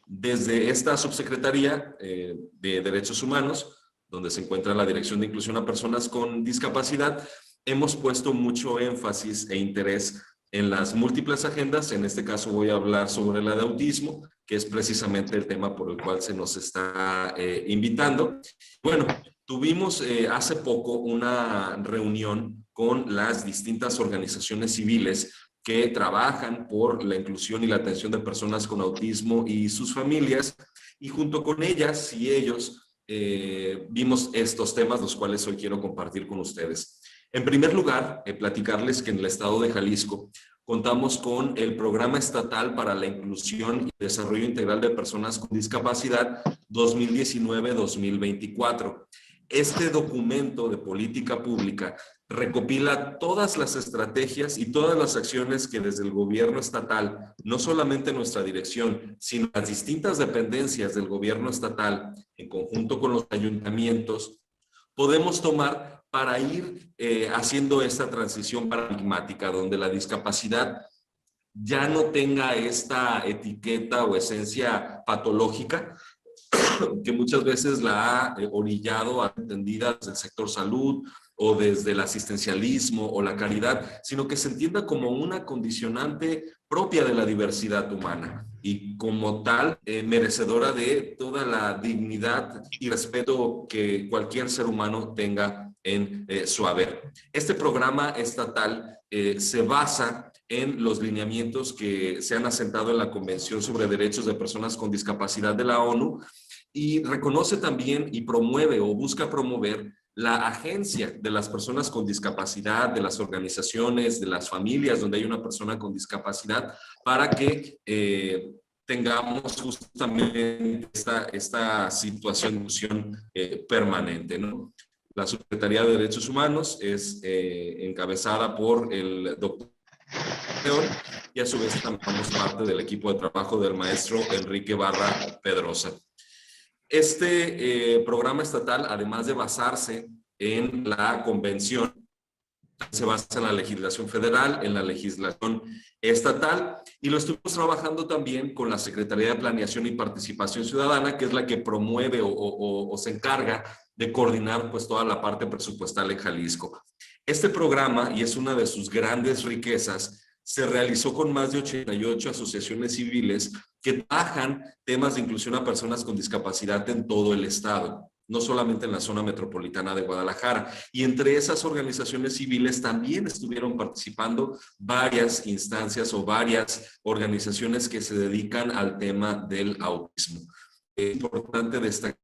Desde esta subsecretaría de Derechos Humanos, donde se encuentra la Dirección de Inclusión a Personas con Discapacidad, hemos puesto mucho énfasis e interés en las múltiples agendas. En este caso voy a hablar sobre la de autismo, que es precisamente el tema por el cual se nos está invitando. Bueno, tuvimos hace poco una reunión con las distintas organizaciones civiles que trabajan por la inclusión y la atención de personas con autismo y sus familias, Y junto con ellas y ellos vimos estos temas, los cuales hoy quiero compartir con ustedes. En primer lugar, platicarles que en el estado de Jalisco contamos con el Programa Estatal para la Inclusión y Desarrollo Integral de Personas con Discapacidad 2019-2024. Este documento de política pública recopila todas las estrategias y todas las acciones que desde el gobierno estatal, no solamente nuestra dirección, sino las distintas dependencias del gobierno estatal, en conjunto con los ayuntamientos, podemos tomar para ir haciendo esta transición paradigmática, donde la discapacidad ya no tenga esta etiqueta o esencia patológica, que muchas veces la ha orillado a entendidas del sector salud o desde el asistencialismo o la caridad, sino que se entienda como una condicionante propia de la diversidad humana y como tal merecedora de toda la dignidad y respeto que cualquier ser humano tenga en su haber. Este programa estatal se basa en los lineamientos que se han asentado en la Convención sobre Derechos de Personas con Discapacidad de la ONU, y reconoce también y promueve o busca promover la agencia de las personas con discapacidad, de las organizaciones, de las familias donde hay una persona con discapacidad, para que tengamos justamente esta situación permanente, ¿no? La Secretaría de Derechos Humanos es encabezada por el doctor y a su vez formamos parte del equipo de trabajo del maestro Enrique Barra Pedrosa. Este programa estatal, además de basarse en la convención, se basa en la legislación federal, en la legislación estatal, y lo estuvimos trabajando también con la Secretaría de Planeación y Participación Ciudadana, que es la que promueve o se encarga de coordinar pues toda la parte presupuestal en Jalisco. Este programa, y es una de sus grandes riquezas, se realizó con más de 88 asociaciones civiles que trabajan temas de inclusión a personas con discapacidad en todo el estado, no solamente en la zona metropolitana de Guadalajara. Y entre esas organizaciones civiles también estuvieron participando varias instancias o varias organizaciones que se dedican al tema del autismo. Es importante destacar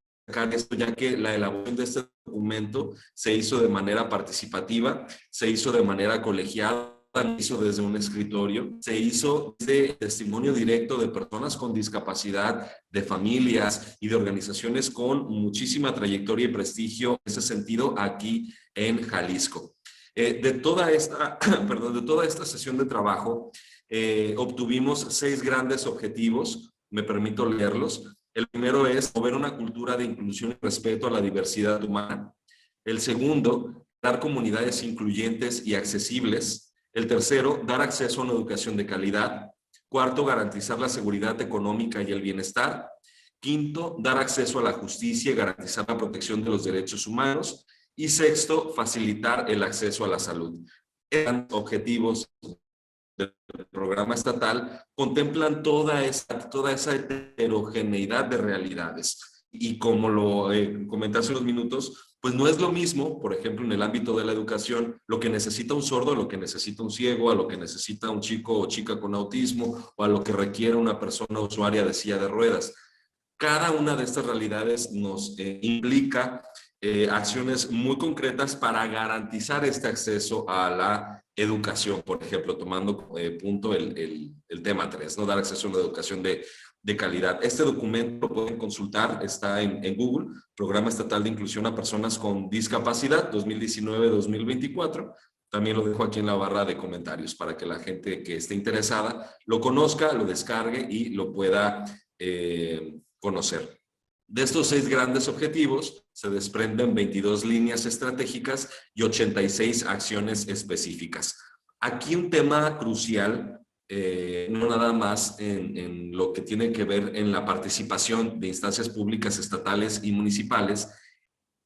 esto, ya que la elaboración de este documento se hizo de manera participativa, se hizo de manera colegiada, se hizo desde un escritorio, se hizo desde testimonio directo de personas con discapacidad, de familias y de organizaciones con muchísima trayectoria y prestigio en ese sentido aquí en Jalisco. De toda esta sesión de trabajo obtuvimos 6 grandes objetivos, me permito leerlos. El primero es promover una cultura de inclusión y respeto a la diversidad humana. El segundo, dar comunidades incluyentes y accesibles. El tercero, dar acceso a una educación de calidad. Cuarto, garantizar la seguridad económica y el bienestar. Quinto, dar acceso a la justicia y garantizar la protección de los derechos humanos. Y sexto, facilitar el acceso a la salud. Estos objetivos del programa estatal contemplan toda esa heterogeneidad de realidades. Y como lo comenté hace unos minutos, pues no es lo mismo, por ejemplo, en el ámbito de la educación, lo que necesita un sordo, a lo que necesita un ciego, a lo que necesita un chico o chica con autismo, o a lo que requiere una persona usuaria de silla de ruedas. Cada una de estas realidades nos implica acciones muy concretas para garantizar este acceso a la educación, por ejemplo, tomando punto el tema 3, ¿no? Dar acceso a una educación de calidad. Este documento lo pueden consultar, está en Google, Programa Estatal de Inclusión a Personas con Discapacidad 2019-2024. También lo dejo aquí en la barra de comentarios para que la gente que esté interesada lo conozca, lo descargue y lo pueda conocer. De estos 6 grandes objetivos se desprenden 22 líneas estratégicas y 86 acciones específicas. Aquí un tema crucial, no nada más en lo que tiene que ver en la participación de instancias públicas estatales y municipales,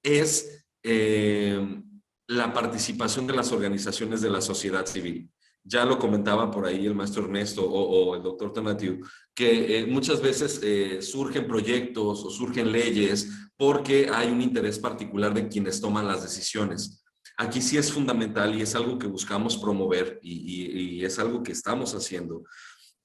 es la participación de las organizaciones de la sociedad civil. Ya lo comentaba por ahí el maestro Ernesto o el doctor Tonatiu, que muchas veces surgen proyectos o surgen leyes porque hay un interés particular de quienes toman las decisiones. Aquí sí es fundamental y es algo que buscamos promover y es algo que estamos haciendo,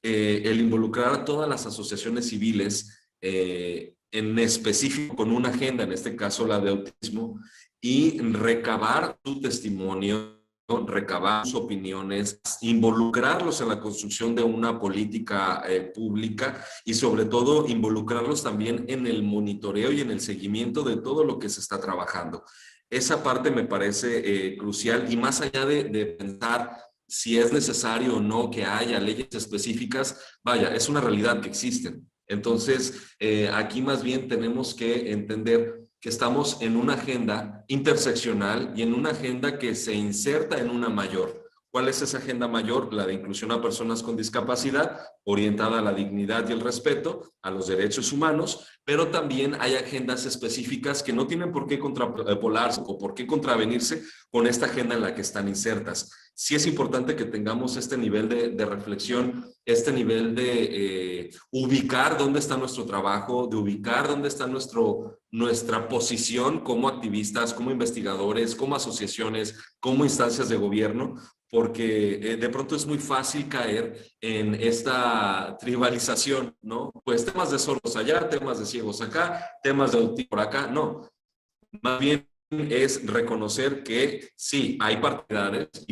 el involucrar a todas las asociaciones civiles en específico con una agenda, en este caso la de autismo, y recabar su testimonio, recabar sus opiniones, involucrarlos en la construcción de una política pública y sobre todo involucrarlos también en el monitoreo y en el seguimiento de todo lo que se está trabajando. Esa parte me parece crucial y más allá de pensar si es necesario o no que haya leyes específicas, vaya, es una realidad que existen. Entonces, aquí más bien tenemos que entender que estamos en una agenda interseccional y en una agenda que se inserta en una mayor. ¿Cuál es esa agenda mayor? La de inclusión a personas con discapacidad, orientada a la dignidad y el respeto, a los derechos humanos, pero también hay agendas específicas que no tienen por qué contrapolarse o por qué contravenirse con esta agenda en la que están insertas. Sí es importante que tengamos este nivel de reflexión, este nivel de ubicar dónde está nuestro trabajo, de ubicar dónde está nuestra posición como activistas, como investigadores, como asociaciones, como instancias de gobierno, porque de pronto es muy fácil caer en esta tribalización, ¿no? Pues temas de sordos allá, temas de ciegos acá, temas de autismo por acá, no. Más bien es reconocer que sí, hay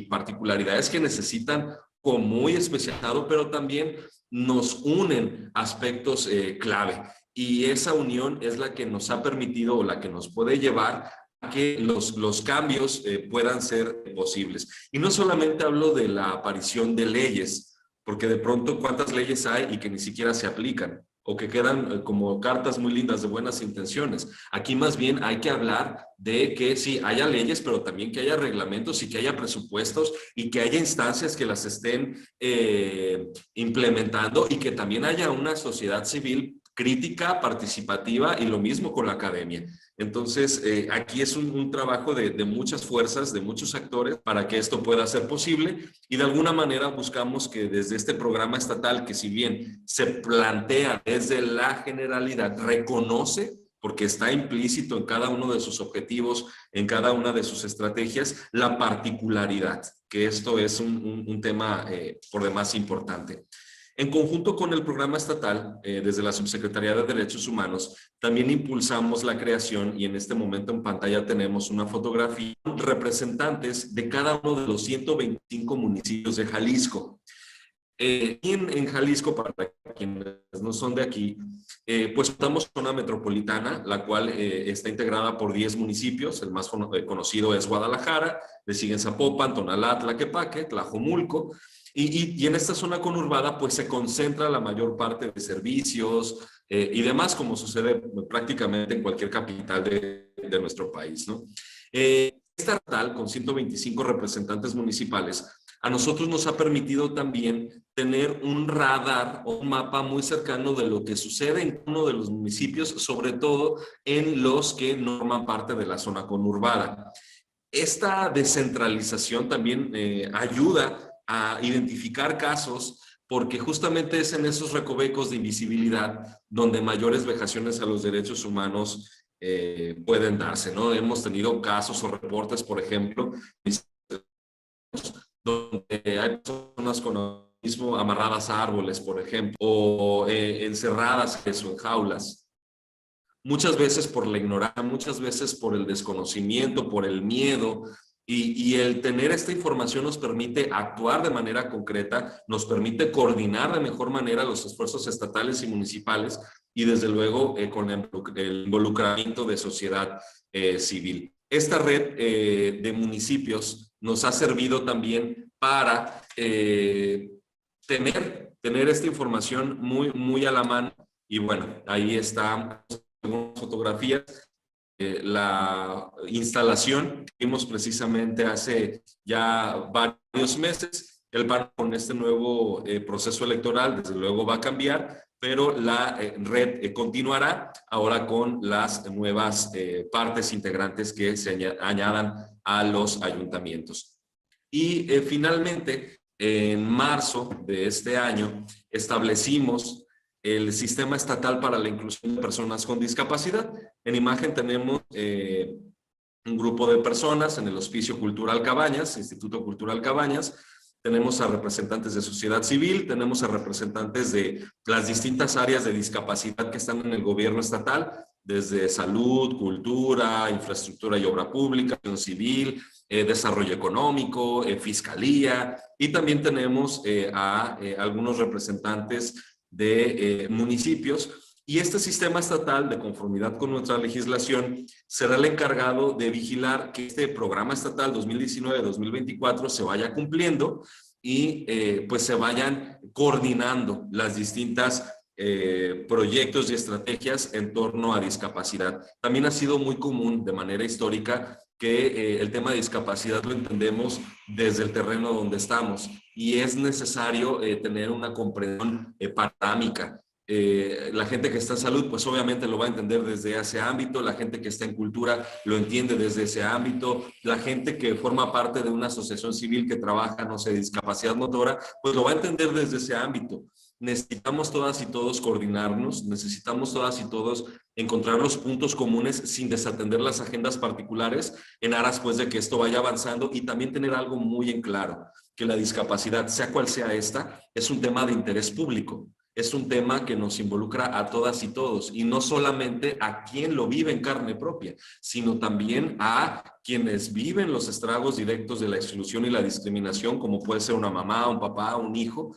particularidades que necesitan como muy especializado, pero también nos unen aspectos clave. Y esa unión es la que nos ha permitido o la que nos puede llevar a que los cambios puedan ser posibles. Y no solamente hablo de la aparición de leyes, porque de pronto cuántas leyes hay y que ni siquiera se aplican o que quedan como cartas muy lindas de buenas intenciones. Aquí más bien hay que hablar de que sí, haya leyes, pero también que haya reglamentos y que haya presupuestos y que haya instancias que las estén implementando y que también haya una sociedad civil crítica, participativa y lo mismo con la academia. Entonces, aquí es un trabajo de muchas fuerzas, de muchos actores para que esto pueda ser posible y de alguna manera buscamos que desde este programa estatal, que si bien se plantea desde la generalidad, reconoce, porque está implícito en cada uno de sus objetivos, en cada una de sus estrategias, la particularidad, que esto es un tema por demás importante. En conjunto con el programa estatal, desde la Subsecretaría de Derechos Humanos, también impulsamos la creación y en este momento en pantalla tenemos una fotografía de representantes de cada uno de los 125 municipios de Jalisco. En Jalisco, para quienes no son de aquí, pues contamos con una metropolitana, la cual está integrada por 10 municipios. El más conocido es Guadalajara, le siguen Zapopan, Tonalá, Tlaquepaque, Tlajomulco. Y en esta zona conurbada pues se concentra la mayor parte de servicios y demás, como sucede prácticamente en cualquier capital de nuestro país, ¿no? Esta estatal, con 125 representantes municipales, a nosotros nos ha permitido también tener un radar o un mapa muy cercano de lo que sucede en uno de los municipios, sobre todo en los que no forman parte de la zona conurbada. Esta descentralización también ayuda a identificar casos porque justamente es en esos recovecos de invisibilidad donde mayores vejaciones a los derechos humanos pueden darse, ¿no? Hemos tenido casos o reportes, por ejemplo, donde hay personas con autismo amarradas a árboles, por ejemplo, o encerradas en jaulas. Muchas veces por la ignorancia, muchas veces por el desconocimiento, por el miedo, y el tener esta información nos permite actuar de manera concreta, nos permite coordinar de mejor manera los esfuerzos estatales y municipales y desde luego con el involucramiento de sociedad civil. Esta red de municipios nos ha servido también para tener esta información muy a la mano y bueno, ahí están algunas fotografías. La instalación que vimos precisamente hace ya varios meses. El PAN con este nuevo proceso electoral desde luego va a cambiar, pero la red continuará ahora con las nuevas partes integrantes que se añadan a los ayuntamientos. Y finalmente, en marzo de este año, establecimos el Sistema Estatal para la Inclusión de Personas con Discapacidad. En imagen tenemos un grupo de personas en el Hospicio Cultural Cabañas, Instituto Cultural Cabañas, tenemos a representantes de sociedad civil, tenemos a representantes de las distintas áreas de discapacidad que están en el gobierno estatal, desde salud, cultura, infraestructura y obra pública, acción civil, desarrollo económico, fiscalía, y también tenemos a algunos representantes de municipios. Y este sistema estatal, de conformidad con nuestra legislación, será el encargado de vigilar que este programa estatal 2019-2024 se vaya cumpliendo y pues se vayan coordinando las distintas proyectos y estrategias en torno a discapacidad. También ha sido muy común de manera histórica que el tema de discapacidad lo entendemos desde el terreno donde estamos y es necesario tener una comprensión panorámica. La gente que está en salud, pues obviamente lo va a entender desde ese ámbito, la gente que está en cultura lo entiende desde ese ámbito, la gente que forma parte de una asociación civil que trabaja, no sé, discapacidad motora, pues lo va a entender desde ese ámbito. Necesitamos todas y todos coordinarnos, necesitamos todas y todos encontrar los puntos comunes sin desatender las agendas particulares en aras pues de que esto vaya avanzando y también tener algo muy en claro, que la discapacidad, sea cual sea esta, es un tema de interés público. Es un tema que nos involucra a todas y todos, y no solamente a quien lo vive en carne propia, sino también a quienes viven los estragos directos de la exclusión y la discriminación, como puede ser una mamá, un papá, un hijo,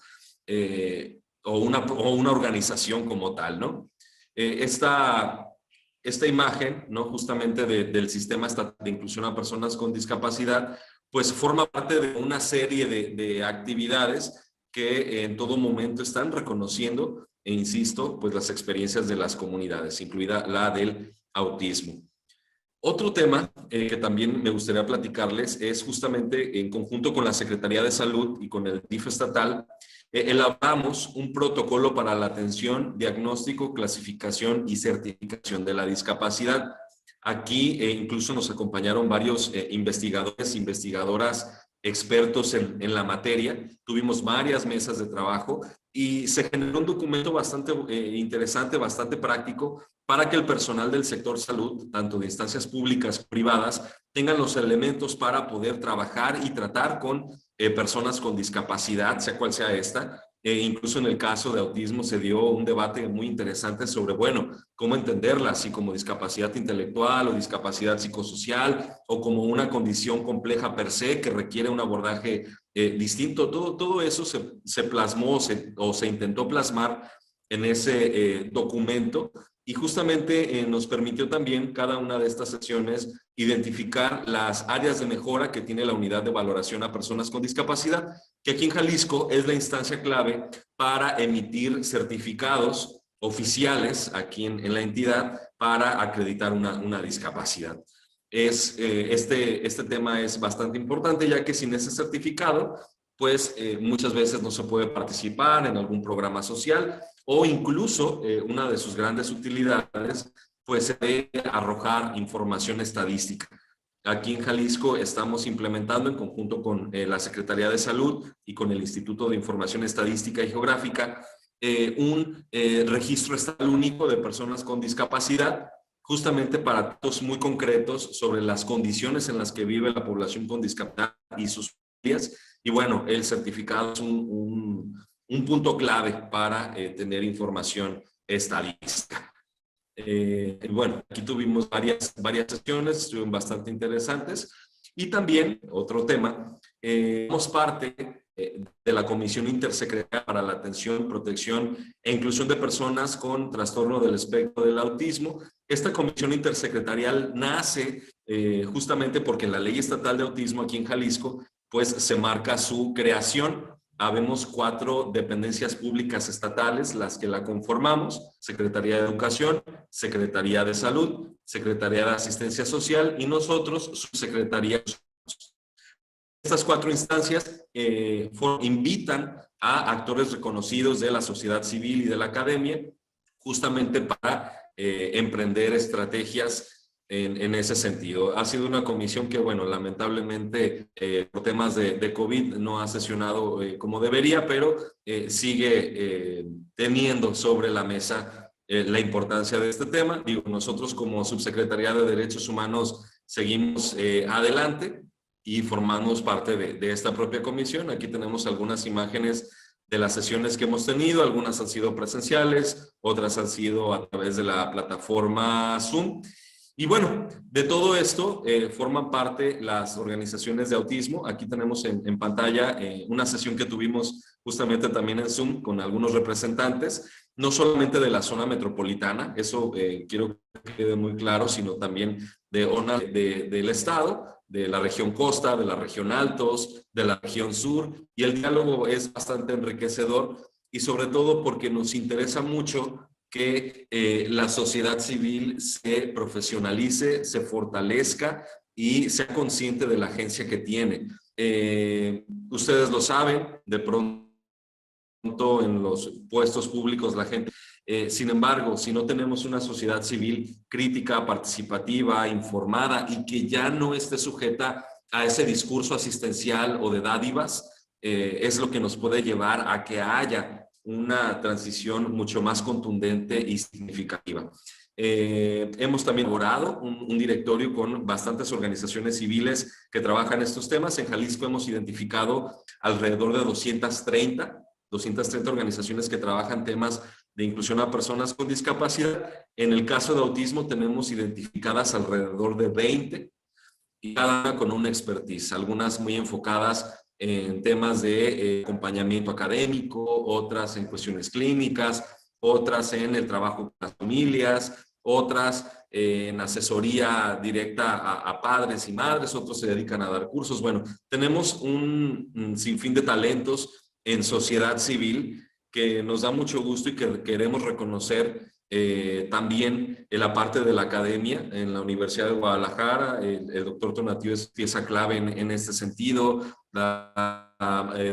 o una organización como tal, ¿no? Esta imagen, ¿no? Justamente del sistema estatal de inclusión a personas con discapacidad, pues forma parte de una serie de actividades que en todo momento están reconociendo, e insisto, pues las experiencias de las comunidades, incluida la del autismo. Otro tema que también me gustaría platicarles es justamente en conjunto con la Secretaría de Salud y con el DIF estatal, elaboramos un protocolo para la atención, diagnóstico, clasificación y certificación de la discapacidad. Aquí incluso nos acompañaron varios investigadores, investigadoras, expertos en la materia. Tuvimos varias mesas de trabajo y se generó un documento bastante interesante, bastante práctico para que el personal del sector salud, tanto de instancias públicas como privadas, tengan los elementos para poder trabajar y tratar con personas con discapacidad, sea cual sea esta. Incluso en el caso de autismo se dio un debate muy interesante sobre, bueno, cómo entenderla, si como discapacidad intelectual o discapacidad psicosocial o como una condición compleja per se que requiere un abordaje distinto. Todo eso se plasmó o se intentó plasmar en ese documento y justamente nos permitió también cada una de estas sesiones identificar las áreas de mejora que tiene la unidad de valoración a personas con discapacidad, que aquí en Jalisco es la instancia clave para emitir certificados oficiales aquí en la entidad para acreditar una discapacidad. Este tema es bastante importante, ya que sin ese certificado, pues muchas veces no se puede participar en algún programa social o incluso una de sus grandes utilidades pues se debe arrojar información estadística. Aquí en Jalisco estamos implementando en conjunto con la Secretaría de Salud y con el Instituto de Información Estadística y Geográfica un registro estatal único de personas con discapacidad, justamente para datos muy concretos sobre las condiciones en las que vive la población con discapacidad y sus familias. Y bueno, el certificado es un punto clave para tener información estadística. Bueno, aquí tuvimos varias sesiones, estuvieron bastante interesantes. Y también, otro tema, somos parte de la Comisión Intersecretarial para la Atención, Protección e Inclusión de Personas con Trastorno del Espectro del Autismo. Esta Comisión Intersecretarial nace justamente porque en la Ley Estatal de Autismo aquí en Jalisco, pues se marca su creación. Habemos 4 dependencias públicas estatales, las que la conformamos: Secretaría de Educación, Secretaría de Salud, Secretaría de Asistencia Social y nosotros, Subsecretaría. Estas 4 instancias invitan a actores reconocidos de la sociedad civil y de la academia justamente para emprender estrategias en ese sentido. Ha sido una comisión que, bueno, lamentablemente por temas de COVID no ha sesionado como debería, pero sigue teniendo sobre la mesa la importancia de este tema. Digo, nosotros como Subsecretaría de Derechos Humanos seguimos adelante. y formamos parte de esta propia comisión. Aquí tenemos algunas imágenes de las sesiones que hemos tenido. Algunas han sido presenciales, otras han sido a través de la plataforma Zoom. Y bueno, de todo esto forman parte las organizaciones de autismo. Aquí tenemos en pantalla una sesión que tuvimos justamente también en Zoom con algunos representantes, no solamente de la zona metropolitana, eso quiero que quede muy claro, sino también del estado, de la región costa, de la región altos, de la región sur, y el diálogo es bastante enriquecedor y sobre todo porque nos interesa mucho que la sociedad civil se profesionalice, se fortalezca y sea consciente de la agencia que tiene. Ustedes lo saben, de pronto en los puestos públicos la gente. Sin embargo, si no tenemos una sociedad civil crítica, participativa, informada y que ya no esté sujeta a ese discurso asistencial o de dádivas, es lo que nos puede llevar a que haya una transición mucho más contundente y significativa. Hemos también elaborado un directorio con bastantes organizaciones civiles que trabajan estos temas. En Jalisco hemos identificado alrededor de 230 organizaciones que trabajan temas de inclusión a personas con discapacidad. En el caso de autismo tenemos identificadas alrededor de 20 y cada una con una expertise, algunas muy enfocadas en temas de acompañamiento académico, otras en cuestiones clínicas, otras en el trabajo con las familias, otras en asesoría directa a padres y madres, otros se dedican a dar cursos. Bueno, tenemos un sinfín de talentos en sociedad civil que nos da mucho gusto y que queremos reconocer también en la parte de la academia. En la Universidad de Guadalajara, el doctor Tonatiuh es pieza clave en este sentido. La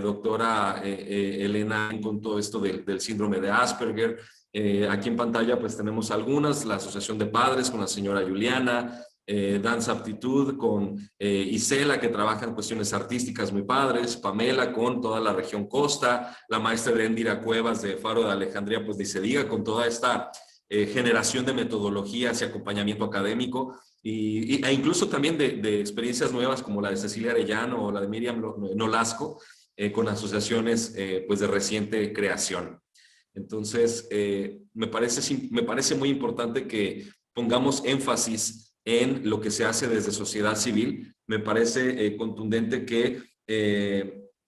doctora Elena con todo esto del síndrome de Asperger. Aquí en pantalla pues tenemos algunas, la Asociación de Padres con la señora Juliana, Danza Aptitud con Isela, que trabaja en cuestiones artísticas muy padres, Pamela con toda la región costa, la maestra Erendira Cuevas de Faro de Alejandría, pues ni se diga, con toda esta generación de metodologías y acompañamiento académico, e incluso también de experiencias nuevas como la de Cecilia Arellano o la de Miriam Nolasco, con asociaciones pues de reciente creación. Entonces, me parece muy importante que pongamos énfasis en lo que se hace desde sociedad civil. Me parece contundente que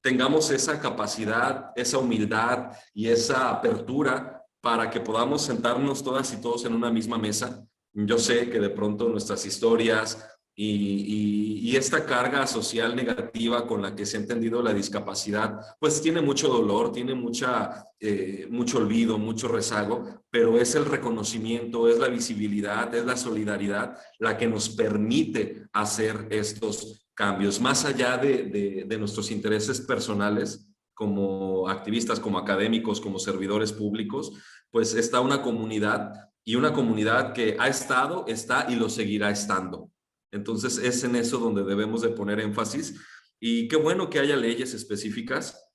tengamos esa capacidad, esa humildad y esa apertura para que podamos sentarnos todas y todos en una misma mesa. Yo sé que de pronto nuestras historias y esta carga social negativa con la que se ha entendido la discapacidad, pues tiene mucho dolor, tiene mucho olvido, mucho rezago, pero es el reconocimiento, es la visibilidad, es la solidaridad la que nos permite hacer estos cambios, más allá de nuestros intereses personales como activistas, como académicos, como servidores públicos. Pues está una comunidad, y una comunidad que ha estado, está y lo seguirá estando. Entonces es en eso donde debemos de poner énfasis, y qué bueno que haya leyes específicas.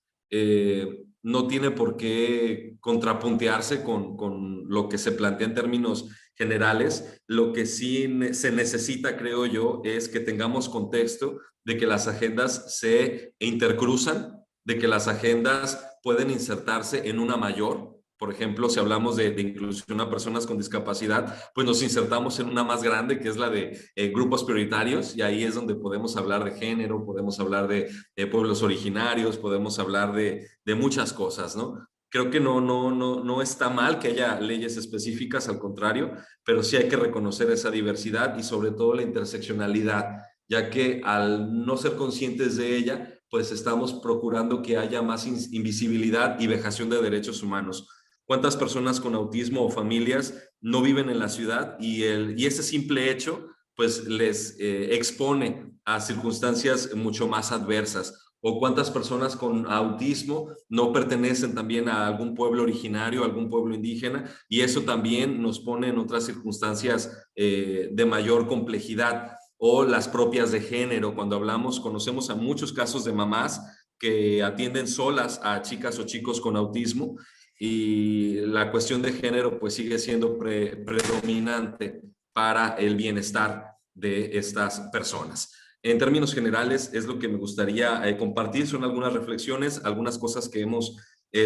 No tiene por qué contrapuntearse con lo que se plantea en términos generales. Lo que sí se necesita, creo yo, es que tengamos contexto de que las agendas se intercruzan, de que las agendas pueden insertarse en una mayor. Por ejemplo, si hablamos de inclusión a personas con discapacidad, pues nos insertamos en una más grande, que es la de grupos prioritarios, y ahí es donde podemos hablar de género, podemos hablar de pueblos originarios, podemos hablar de muchas cosas, ¿no? Creo que no está mal que haya leyes específicas, al contrario, pero sí hay que reconocer esa diversidad y sobre todo la interseccionalidad, ya que al no ser conscientes de ella, pues estamos procurando que haya más invisibilidad y vejación de derechos humanos. ¿Cuántas personas con autismo o familias no viven en la ciudad y ese simple hecho pues les expone a circunstancias mucho más adversas? ¿O cuántas personas con autismo no pertenecen también a algún pueblo originario, a algún pueblo indígena? Y eso también nos pone en otras circunstancias de mayor complejidad. O las propias de género, cuando hablamos, conocemos a muchos casos de mamás que atienden solas a chicas o chicos con autismo, y la cuestión de género pues sigue siendo predominante para el bienestar de estas personas. En términos generales, es lo que me gustaría compartir. Son algunas reflexiones, algunas cosas que hemos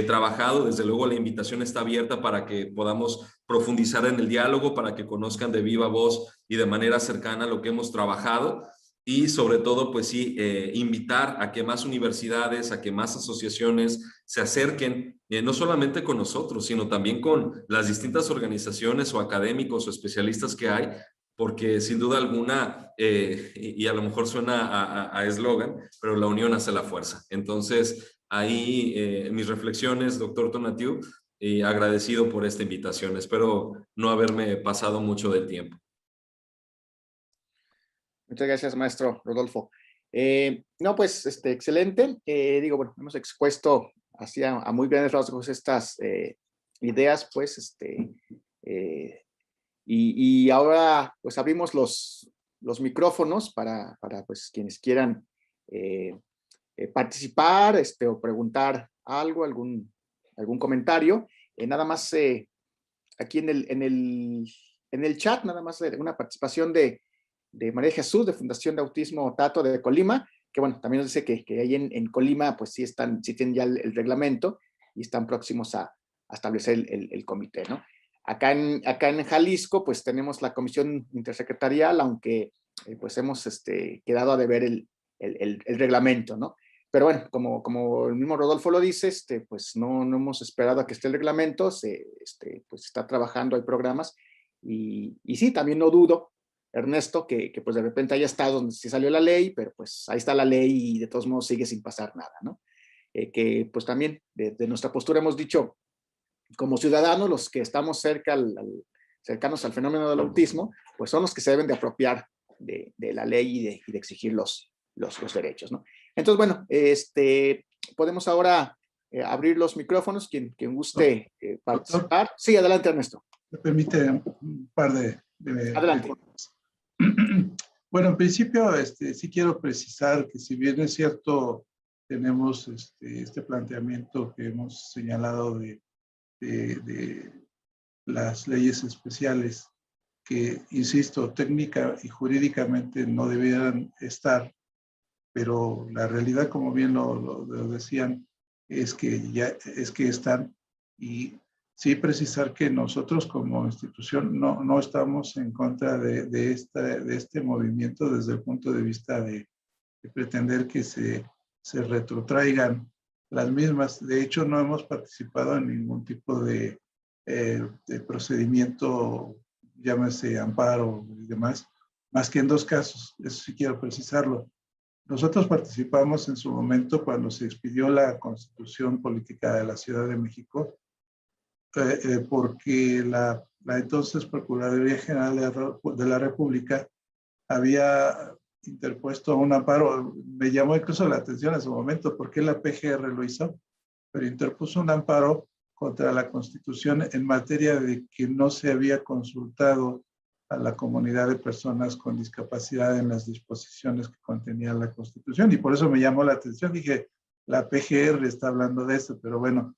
trabajado. Desde luego, la invitación está abierta para que podamos profundizar en el diálogo, para que conozcan de viva voz y de manera cercana lo que hemos trabajado. Y sobre todo, pues sí, invitar a que más universidades, a que más asociaciones se acerquen, no solamente con nosotros, sino también con las distintas organizaciones o académicos o especialistas que hay, porque sin duda alguna, y a lo mejor suena a eslogan, pero la unión hace la fuerza. Entonces, ahí mis reflexiones, doctor Tonatiuh, y agradecido por esta invitación. Espero no haberme pasado mucho del tiempo. Muchas gracias, maestro Rodolfo. No, pues, excelente. Digo, bueno, hemos expuesto así a muy grandes rasgos estas ideas, pues, y ahora, pues, abrimos los micrófonos para pues, quienes quieran participar, o preguntar algo, algún comentario. Nada más aquí en el chat, nada más una participación de María Jesús, de Fundación de Autismo Tato de Colima, que bueno, también nos dice que ahí en Colima, pues sí tienen ya el reglamento y están próximos a establecer el comité, ¿no? Acá en Jalisco, pues tenemos la comisión intersecretarial, aunque pues hemos quedado a deber el reglamento, ¿no? Pero bueno, como el mismo Rodolfo lo dice, pues no hemos esperado a que esté el reglamento, pues está trabajando, hay programas, y sí, también no dudo, Ernesto, que pues de repente haya estado donde sí salió la ley, pero pues ahí está la ley y de todos modos sigue sin pasar nada, ¿no? Que pues también de nuestra postura hemos dicho, como ciudadanos, los que estamos cercanos al fenómeno del autismo, pues son los que se deben de apropiar de la ley y de exigir los derechos, ¿no? Entonces, bueno, podemos ahora abrir los micrófonos, quien guste participar. Sí, adelante, Ernesto. ¿Me permite un par de adelante. Bueno, en principio, sí quiero precisar que si bien es cierto, tenemos este planteamiento que hemos señalado de las leyes especiales que, insisto, técnica y jurídicamente no debieran estar, pero la realidad, como bien lo decían, es que están. Y sí precisar que nosotros como institución no estamos en contra de este movimiento desde el punto de vista de pretender que se retrotraigan las mismas. De hecho, no hemos participado en ningún tipo de procedimiento, llámese amparo y demás, más que en 2 casos. Eso sí quiero precisarlo. Nosotros participamos en su momento cuando se expidió la Constitución Política de la Ciudad de México, porque la entonces Procuraduría General de la República había interpuesto un amparo. Me llamó incluso la atención en su momento por qué la PGR lo hizo, pero interpuso un amparo contra la Constitución en materia de que no se había consultado a la comunidad de personas con discapacidad en las disposiciones que contenía la Constitución, y por eso me llamó la atención. Dije, la PGR está hablando de eso, pero bueno,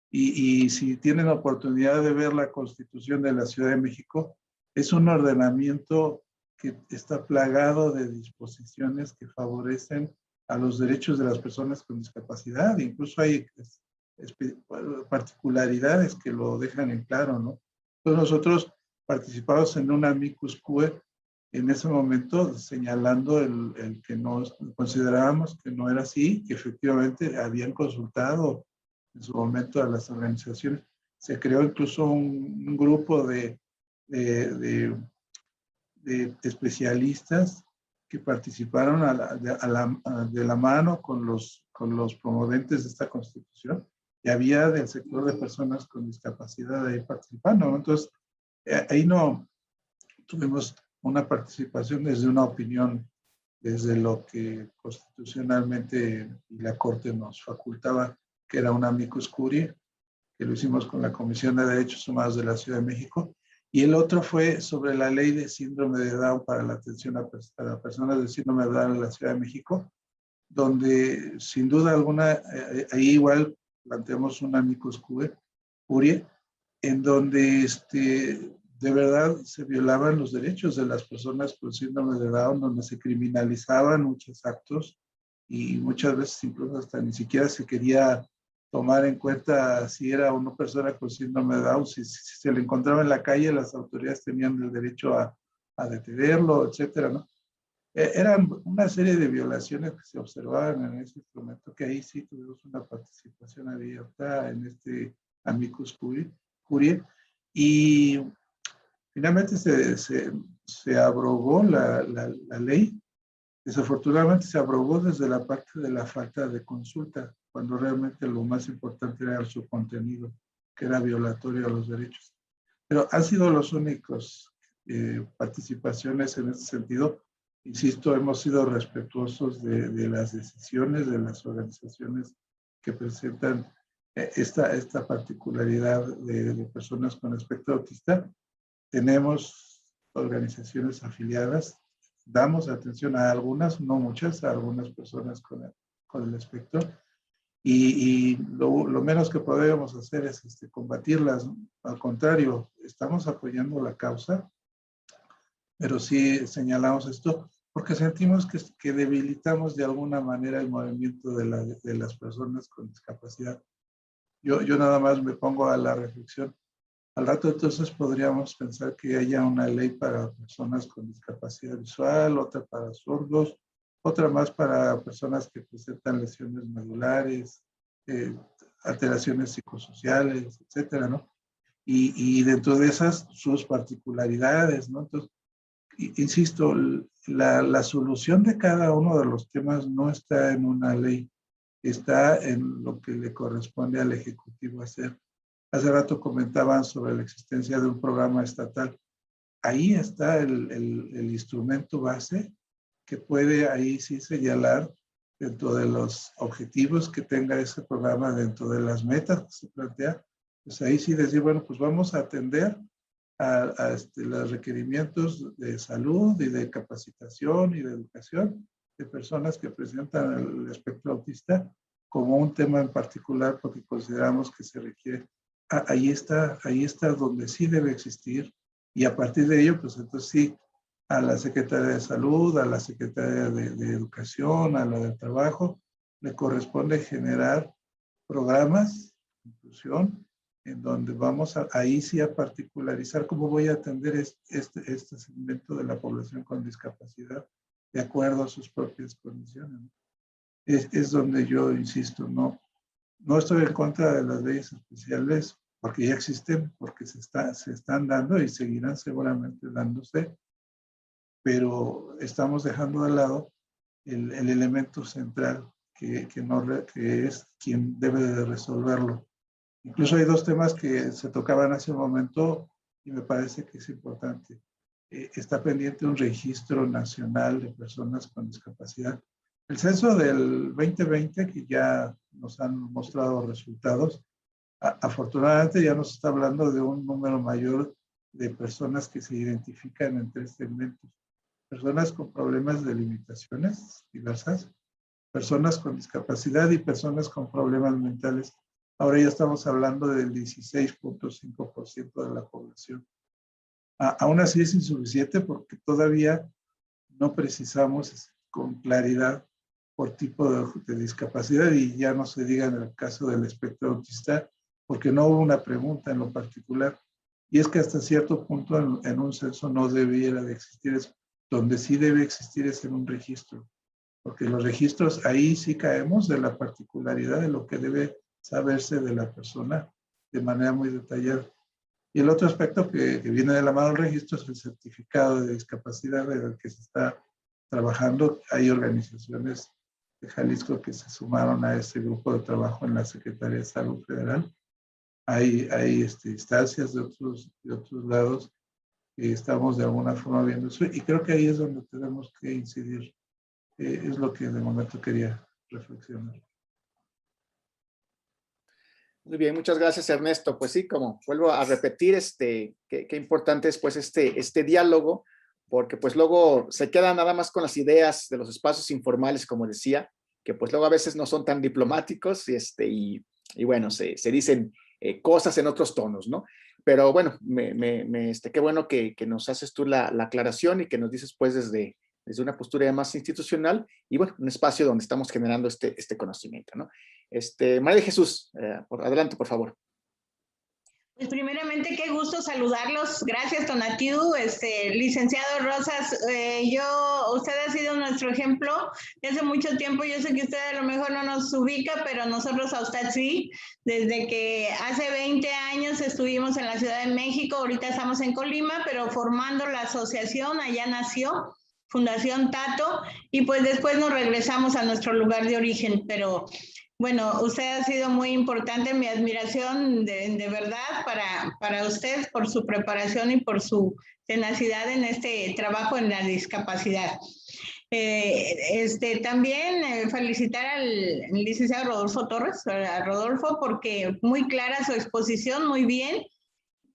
y si tienen oportunidad de ver la Constitución de la Ciudad de México, es un ordenamiento que está plagado de disposiciones que favorecen a los derechos de las personas con discapacidad. Incluso hay particularidades que lo dejan en claro, ¿no? Entonces nosotros participamos en un amicus curiae en ese momento, señalando el que nos considerábamos que no era así, que efectivamente habían consultado en su momento a las organizaciones. Se creó incluso un grupo de especialistas que participaron de la mano con los promoventes de esta Constitución, y había del sector de personas con discapacidad ahí participando, ¿no? Entonces, ahí no tuvimos una participación desde una opinión, desde lo que constitucionalmente la Corte nos facultaba, que era un amicus curiae, que lo hicimos con la Comisión de Derechos Humanos de la Ciudad de México, y el otro fue sobre la ley de síndrome de Down para la atención a personas de síndrome de Down en la Ciudad de México, donde sin duda alguna, ahí igual planteamos un amicus curiae, en donde de verdad se violaban los derechos de las personas con síndrome de Down, donde se criminalizaban muchos actos y muchas veces incluso hasta ni siquiera se quería tomar en cuenta si era una persona con síndrome de Down, si se le encontraba en la calle, las autoridades tenían el derecho a detenerlo, etcétera, ¿no? Eran una serie de violaciones que se observaban en ese instrumento, que ahí sí tuvimos una participación abierta en este amicus curiae, y finalmente se abrogó la ley. Desafortunadamente se abrogó desde la parte de la falta de consulta, cuando realmente lo más importante era su contenido, que era violatorio a los derechos. Pero han sido los únicos participaciones en ese sentido. Insisto, hemos sido respetuosos de las decisiones de las organizaciones que presentan esta particularidad de personas con espectro autista. Tenemos organizaciones afiliadas, damos atención a algunas, no muchas, a algunas personas con el espectro, y lo menos que podemos hacer es combatirlas, ¿no? Al contrario, estamos apoyando la causa, pero sí señalamos esto porque sentimos que debilitamos de alguna manera el movimiento de las personas con discapacidad. Yo nada más me pongo a la reflexión. Al rato entonces podríamos pensar que haya una ley para personas con discapacidad visual, otra para sordos, otra más para personas que presentan lesiones medulares, alteraciones psicosociales, etcétera, ¿no? Y dentro de esas, sus particularidades, ¿no? Entonces, insisto, la solución de cada uno de los temas no está en una ley, está en lo que le corresponde al Ejecutivo hacer. Hace rato comentaban sobre la existencia de un programa estatal. Ahí está el instrumento base que puede ahí sí señalar dentro de los objetivos que tenga ese programa, dentro de las metas que se plantea, pues ahí sí decir, bueno, pues vamos a atender a los requerimientos de salud y de capacitación y de educación de personas que presentan el espectro autista como un tema en particular porque consideramos que se requiere. Ahí está donde sí debe existir, y a partir de ello, pues entonces sí, a la Secretaría de Salud, a la Secretaría de Educación, a la de Trabajo, le corresponde generar programas de inclusión en donde vamos ahí sí a particularizar cómo voy a atender este segmento de la población con discapacidad de acuerdo a sus propias condiciones. Es donde yo insisto, no estoy en contra de las leyes especiales porque ya existen, porque se están dando y seguirán seguramente dándose, pero estamos dejando de lado el elemento central que es quien debe de resolverlo. Incluso hay dos temas que se tocaban hace un momento y me parece que es importante. Está pendiente un registro nacional de personas con discapacidad. El censo del 2020, que ya nos han mostrado resultados, afortunadamente ya nos está hablando de un número mayor de personas que se identifican en tres segmentos. Personas con problemas de limitaciones diversas, personas con discapacidad y personas con problemas mentales. Ahora ya estamos hablando del 16.5% de la población. Aún así es insuficiente porque todavía no precisamos con claridad por tipo de discapacidad, y ya no se diga en el caso del espectro autista, porque no hubo una pregunta en lo particular. Y es que hasta cierto punto en un censo no debiera de existir eso. Donde sí debe existir es en un registro, porque los registros ahí sí caemos de la particularidad de lo que debe saberse de la persona de manera muy detallada. Y el otro aspecto que viene de la mano del registro es el certificado de discapacidad en el que se está trabajando. Hay organizaciones de Jalisco que se sumaron a ese grupo de trabajo en la Secretaría de Salud Federal. Hay instancias de otros lados que estamos de alguna forma viendo eso, y creo que ahí es donde tenemos que incidir. Es lo que de momento quería reflexionar. Muy bien, muchas gracias, Ernesto. Pues sí, como vuelvo a repetir, qué importante es pues este diálogo, porque pues luego se queda nada más con las ideas de los espacios informales, como decía, que pues luego a veces no son tan diplomáticos y bueno, se dicen cosas en otros tonos, ¿no? Pero bueno, qué bueno que nos haces tú la aclaración y que nos dices pues desde una postura ya más institucional y bueno, un espacio donde estamos generando este conocimiento, ¿no? María de Jesús, adelante, por favor. Pues primeramente, qué gusto saludarlos. Gracias, Tonatiuh. Licenciado Rosas, usted ha sido nuestro ejemplo desde hace mucho tiempo. Yo sé que usted a lo mejor no nos ubica, pero nosotros a usted sí. Desde que hace 20 años estuvimos en la Ciudad de México, ahorita estamos en Colima, pero formando la asociación, allá nació Fundación Tato, y pues después nos regresamos a nuestro lugar de origen, pero bueno, usted ha sido muy importante, mi admiración de verdad para usted por su preparación y por su tenacidad en este trabajo en la discapacidad. También felicitar al licenciado Rodolfo Torres, a Rodolfo, porque muy clara su exposición, muy bien,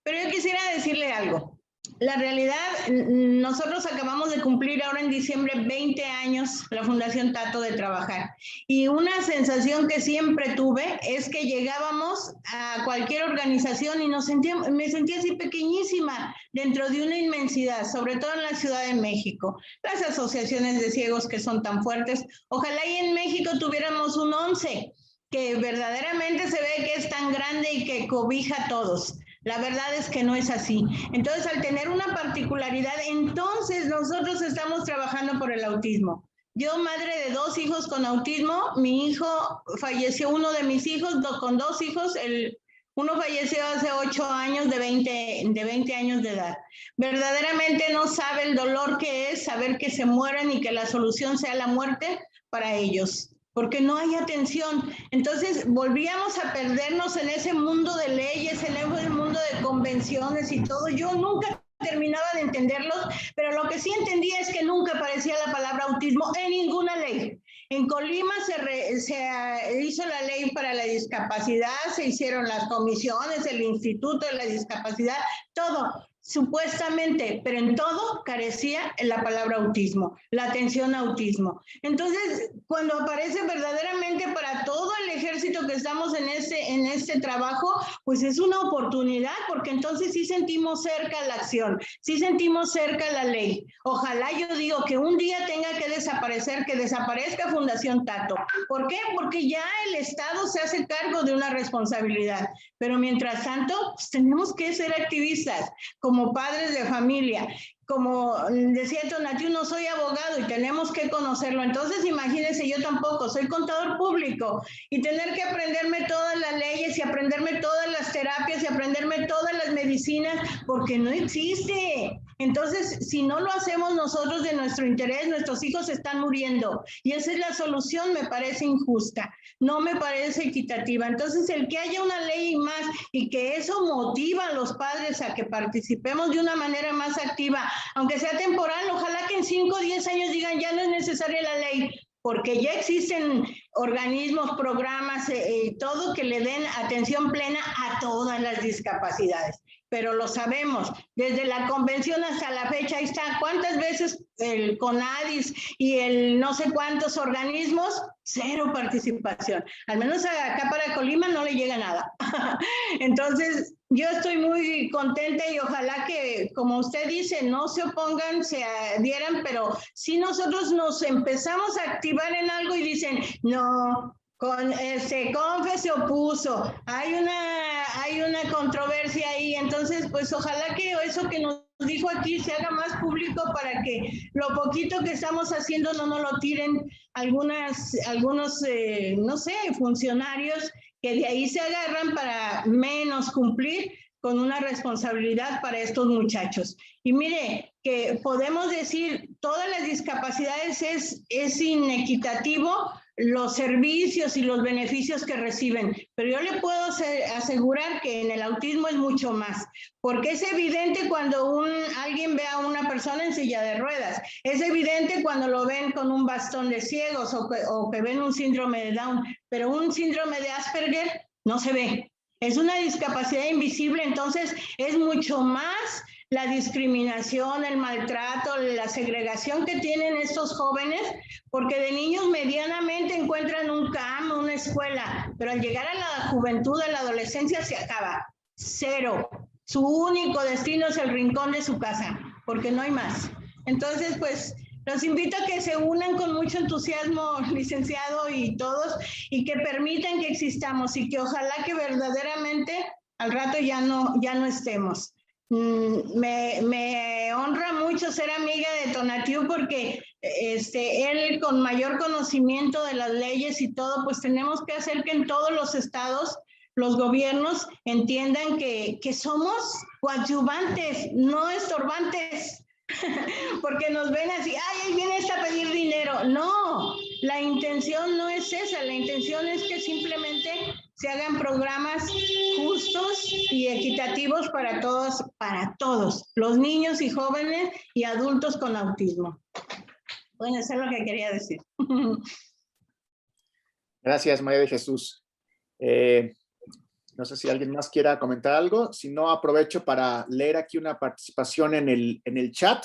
pero yo quisiera decirle algo. La realidad, nosotros acabamos de cumplir ahora en diciembre 20 años la Fundación Tato de trabajar, y una sensación que siempre tuve es que llegábamos a cualquier organización y me sentía así pequeñísima dentro de una inmensidad, sobre todo en la Ciudad de México. Las asociaciones de ciegos que son tan fuertes, ojalá y en México tuviéramos un 11 que verdaderamente se ve que es tan grande y que cobija a todos. La verdad es que no es así. Entonces, al tener una particularidad, entonces nosotros estamos trabajando por el autismo. Yo, madre de 2 hijos con autismo, mi hijo falleció, uno de mis hijos, con 2 hijos, uno falleció hace 8 años de 20 años de edad. Verdaderamente no sabe el dolor que es saber que se mueran y que la solución sea la muerte para ellos, porque no hay atención. Entonces volvíamos a perdernos en ese mundo de leyes, en ese mundo de convenciones y todo. Yo nunca terminaba de entenderlos, pero lo que sí entendía es que nunca aparecía la palabra autismo en ninguna ley. En Colima se hizo la ley para la discapacidad, se hicieron las comisiones, el Instituto de la Discapacidad, todo. Supuestamente, pero en todo carecía la palabra autismo, la atención a autismo. Entonces, cuando aparece verdaderamente para todo el ejército que estamos en este trabajo, pues es una oportunidad, porque entonces sí sentimos cerca la acción, sí sentimos cerca la ley. Ojalá, yo digo, que un día tenga que desaparecer, que desaparezca Fundación Tato. ¿Por qué? Porque ya el Estado se hace cargo de una responsabilidad, pero mientras tanto, pues tenemos que ser activistas, como padres de familia. Como decía Tonatiuh, no soy abogado y tenemos que conocerlo. Entonces, imagínense, yo tampoco, soy contador público, y tener que aprenderme todas las leyes y aprenderme todas las terapias y aprenderme todas las medicinas, porque no existe. Entonces, si no lo hacemos nosotros de nuestro interés, nuestros hijos están muriendo, y esa es la solución. Me parece injusta, no me parece equitativa. Entonces, el que haya una ley más y que eso motiva a los padres a que participemos de una manera más activa, aunque sea temporal, ojalá que en 5 o 10 años digan ya no es necesaria la ley, porque ya existen organismos, programas, todo que le den atención plena a todas las discapacidades. Pero lo sabemos, desde la convención hasta la fecha, ahí está, ¿cuántas veces el CONADIS y el no sé cuántos organismos? Cero participación. Al menos acá para Colima no le llega nada. Entonces, yo estoy muy contenta y ojalá que, como usted dice, no se opongan, se adhieran, pero si nosotros nos empezamos a activar en algo y dicen, no, CONFE se opuso, hay una controversia ahí, entonces pues ojalá que eso que nos dijo aquí se haga más público, para que lo poquito que estamos haciendo no nos lo tiren algunos no sé, funcionarios que de ahí se agarran para menos cumplir con una responsabilidad para estos muchachos. Y mire, que podemos decir, todas las discapacidades es inequitativo los servicios y los beneficios que reciben, pero yo le puedo asegurar que en el autismo es mucho más, porque es evidente cuando alguien ve a una persona en silla de ruedas, es evidente cuando lo ven con un bastón de ciegos o que ven un síndrome de Down, pero un síndrome de Asperger no se ve. Es una discapacidad invisible, entonces es mucho más la discriminación, el maltrato, la segregación que tienen estos jóvenes, porque de niños medianamente encuentran un campo, una escuela, pero al llegar a la juventud, a la adolescencia, se acaba. Cero. su único destino es el rincón de su casa, porque no hay más. Entonces, pues, los invito a que se unan con mucho entusiasmo, licenciado y todos, y que permitan que existamos y que ojalá que verdaderamente al rato ya no estemos. Me honra mucho ser amiga de Tonatiuh porque él con mayor conocimiento de las leyes y todo, pues tenemos que hacer que en todos los estados los gobiernos entiendan que somos coadyuvantes, no estorbantes. Porque nos ven así, ay, ahí viene esta a pedir dinero. No, la intención no es esa, la intención es que simplemente se hagan programas justos y equitativos para todos, los niños y jóvenes y adultos con autismo. Bueno, eso es lo que quería decir. Gracias, María de Jesús. No sé si alguien más quiera comentar algo. Si no, aprovecho para leer aquí una participación en el chat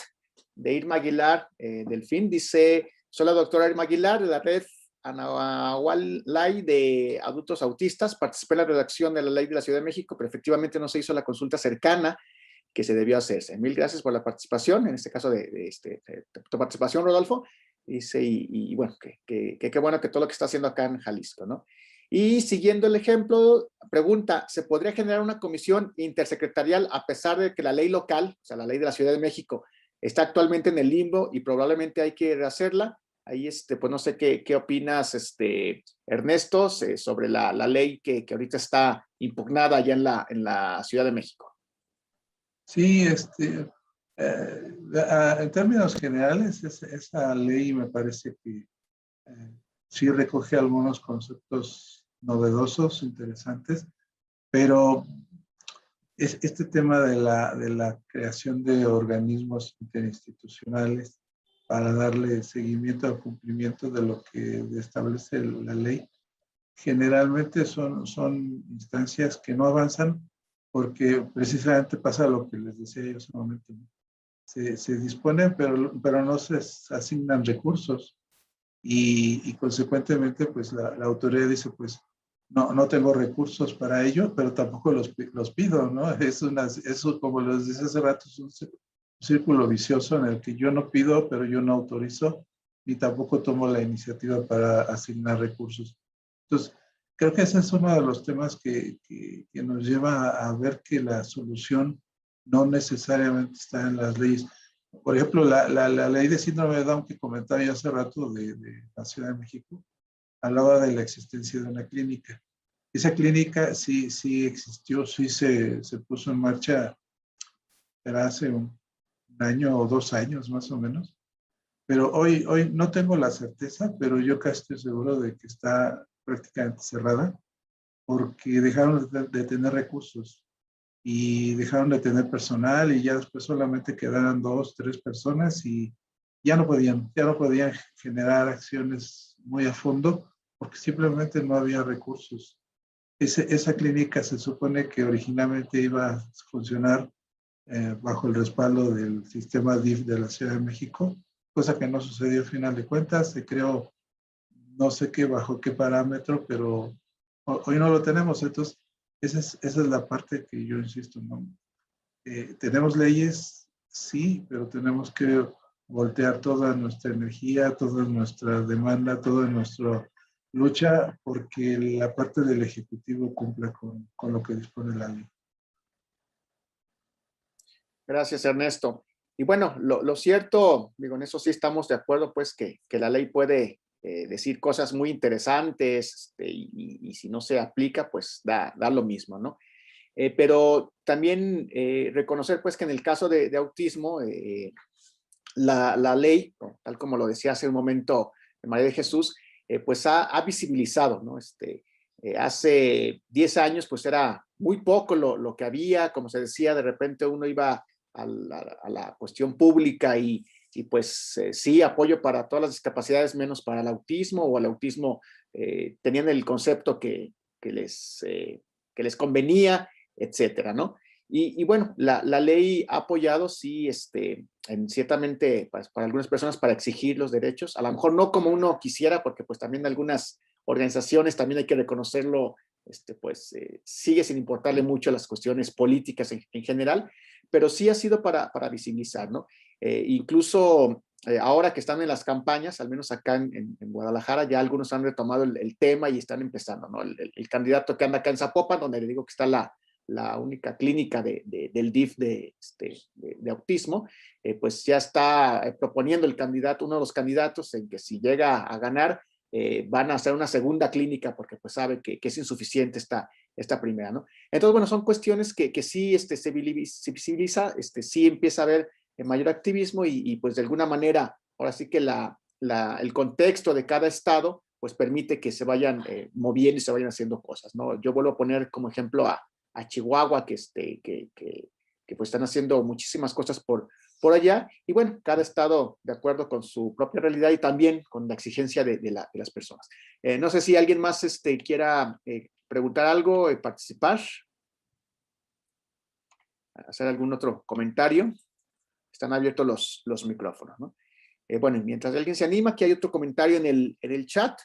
de Irma Aguilar Delfín. Dice, soy la doctora Irma Aguilar de la red Anahualay de adultos autistas. Participé en la redacción de la ley de la Ciudad de México, pero efectivamente no se hizo la consulta cercana que se debió hacerse. Mil gracias por la participación, en este caso de tu participación, Rodolfo. Dice, y bueno, qué bueno que todo lo que está haciendo acá en Jalisco, ¿no? Y siguiendo el ejemplo, pregunta, ¿se podría generar una comisión intersecretarial a pesar de que la ley local, o sea, la ley de la Ciudad de México, está actualmente en el limbo y probablemente hay que rehacerla? Ahí, pues no sé qué opinas, Ernesto, sobre la ley que ahorita está impugnada allá en la Ciudad de México. Sí, en términos generales, esa ley me parece que sí recoge algunos conceptos novedosos, interesantes, pero este tema de la creación de organismos interinstitucionales para darle seguimiento al cumplimiento de lo que establece la ley, generalmente son instancias que no avanzan porque precisamente pasa lo que les decía yo hace un momento. Se disponen, pero no se asignan recursos y consecuentemente pues la autoridad dice pues no tengo recursos para ello, pero tampoco los pido, ¿no? Eso, como les decía hace rato, es un círculo vicioso en el que yo no pido, pero yo no autorizo, ni tampoco tomo la iniciativa para asignar recursos. Entonces, creo que ese es uno de los temas que nos lleva a ver que la solución no necesariamente está en las leyes. Por ejemplo, la ley de síndrome de Down que comentaba yo hace rato de la Ciudad de México, hablaba de la existencia de una clínica. Esa clínica sí existió, sí se puso en marcha, era hace un año o 2 años más o menos, pero hoy no tengo la certeza, pero yo casi estoy seguro de que está prácticamente cerrada porque dejaron de tener recursos y dejaron de tener personal y ya después solamente quedaron 2, 3 personas y ya no podían generar acciones muy a fondo porque simplemente no había recursos. Esa clínica se supone que originalmente iba a funcionar bajo el respaldo del sistema DIF de la Ciudad de México, cosa que no sucedió al final de cuentas. Se creó, no sé bajo qué parámetro, pero hoy no lo tenemos. Entonces, esa es la parte que yo insisto, ¿no? Tenemos leyes, sí, pero tenemos que voltear toda nuestra energía, toda nuestra demanda, toda nuestra lucha porque la parte del Ejecutivo cumpla con lo que dispone la ley. Gracias, Ernesto. Y bueno, lo cierto, digo, en eso sí estamos de acuerdo, pues que la ley puede decir cosas muy interesantes y si no se aplica, pues da lo mismo, ¿no? Pero también reconocer, pues, que en el caso de autismo, la ley, tal como lo decía hace un momento María de Jesús, pues ha visibilizado, ¿no? Hace 10 años, pues era muy poco lo que había, como se decía, de repente uno iba a la cuestión pública y pues sí, apoyo para todas las discapacidades menos para el autismo, o el autismo tenían el concepto que les convenía, etcétera, ¿no? Y bueno, la ley ha apoyado, sí, ciertamente para algunas personas para exigir los derechos, a lo mejor no como uno quisiera, porque pues también algunas organizaciones, también hay que reconocerlo, sigue sin importarle mucho las cuestiones políticas en general, pero sí ha sido para visibilizar, ¿no? Incluso ahora que están en las campañas, al menos acá en Guadalajara, ya algunos han retomado el tema y están empezando, ¿no? El candidato que anda acá en Zapopan, donde le digo que está la única clínica del DIF de autismo, pues ya está proponiendo el candidato, uno de los candidatos, en que si llega a ganar, van a hacer una segunda clínica porque pues sabe que es insuficiente esta primera, ¿no? Entonces, bueno, son cuestiones que sí se visibiliza, sí empieza a haber mayor activismo y pues de alguna manera, ahora sí que el contexto de cada estado pues permite que se vayan moviendo y se vayan haciendo cosas, ¿no? Yo vuelvo a poner como ejemplo a Chihuahua, que pues están haciendo muchísimas cosas por allá, y bueno, cada estado de acuerdo con su propia realidad y también con la exigencia de las personas. No sé si alguien más quiera preguntar algo, participar, hacer algún otro comentario. Están abiertos los micrófonos, ¿no? Bueno, mientras alguien se anima, aquí hay otro comentario en el chat.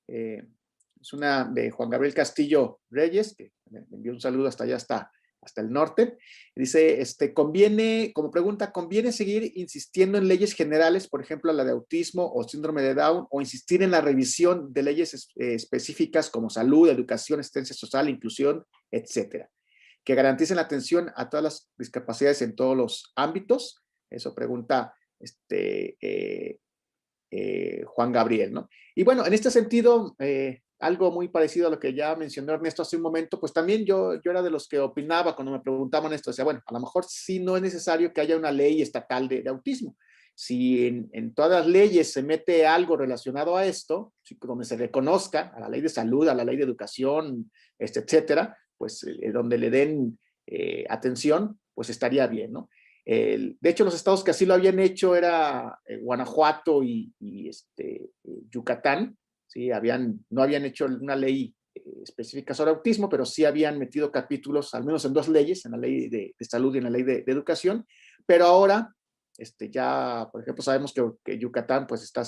Es una de Juan Gabriel Castillo Reyes, que me envió un saludo hasta allá, hasta el norte. Dice, conviene, como pregunta, ¿conviene seguir insistiendo en leyes generales, por ejemplo, la de autismo o síndrome de Down, o insistir en la revisión de leyes específicas como salud, educación, asistencia social, inclusión, etcétera, que garanticen la atención a todas las discapacidades en todos los ámbitos? Eso pregunta Juan Gabriel, ¿no? Y bueno, en este sentido, algo muy parecido a lo que ya mencionó Ernesto hace un momento, pues también yo era de los que opinaba cuando me preguntaban esto, decía, bueno, a lo mejor sí no es necesario que haya una ley estatal de autismo. Si en todas las leyes se mete algo relacionado a esto, donde se reconozca a la ley de salud, a la ley de educación, etcétera, pues donde le den atención, pues estaría bien, ¿no? De hecho, los estados que así lo habían hecho era Guanajuato y Yucatán, ¿sí? No habían hecho una ley específica sobre autismo, pero sí habían metido capítulos, al menos en 2 leyes, en la ley de salud y en la ley de educación, pero ahora ya, por ejemplo, sabemos que Yucatán pues está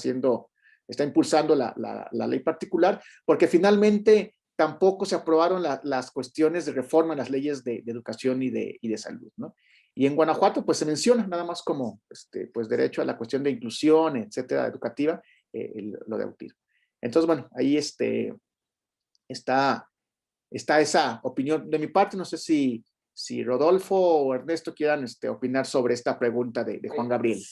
impulsando la ley particular, porque finalmente tampoco se aprobaron las cuestiones de reforma en las leyes de educación y de salud, ¿no? Y en Guanajuato, pues se menciona nada más como, pues derecho a la cuestión de inclusión, etcétera, educativa, lo de autismo. Entonces, bueno, ahí está esa opinión de mi parte. No sé si Rodolfo o Ernesto quieran opinar sobre esta pregunta de Juan Gabriel.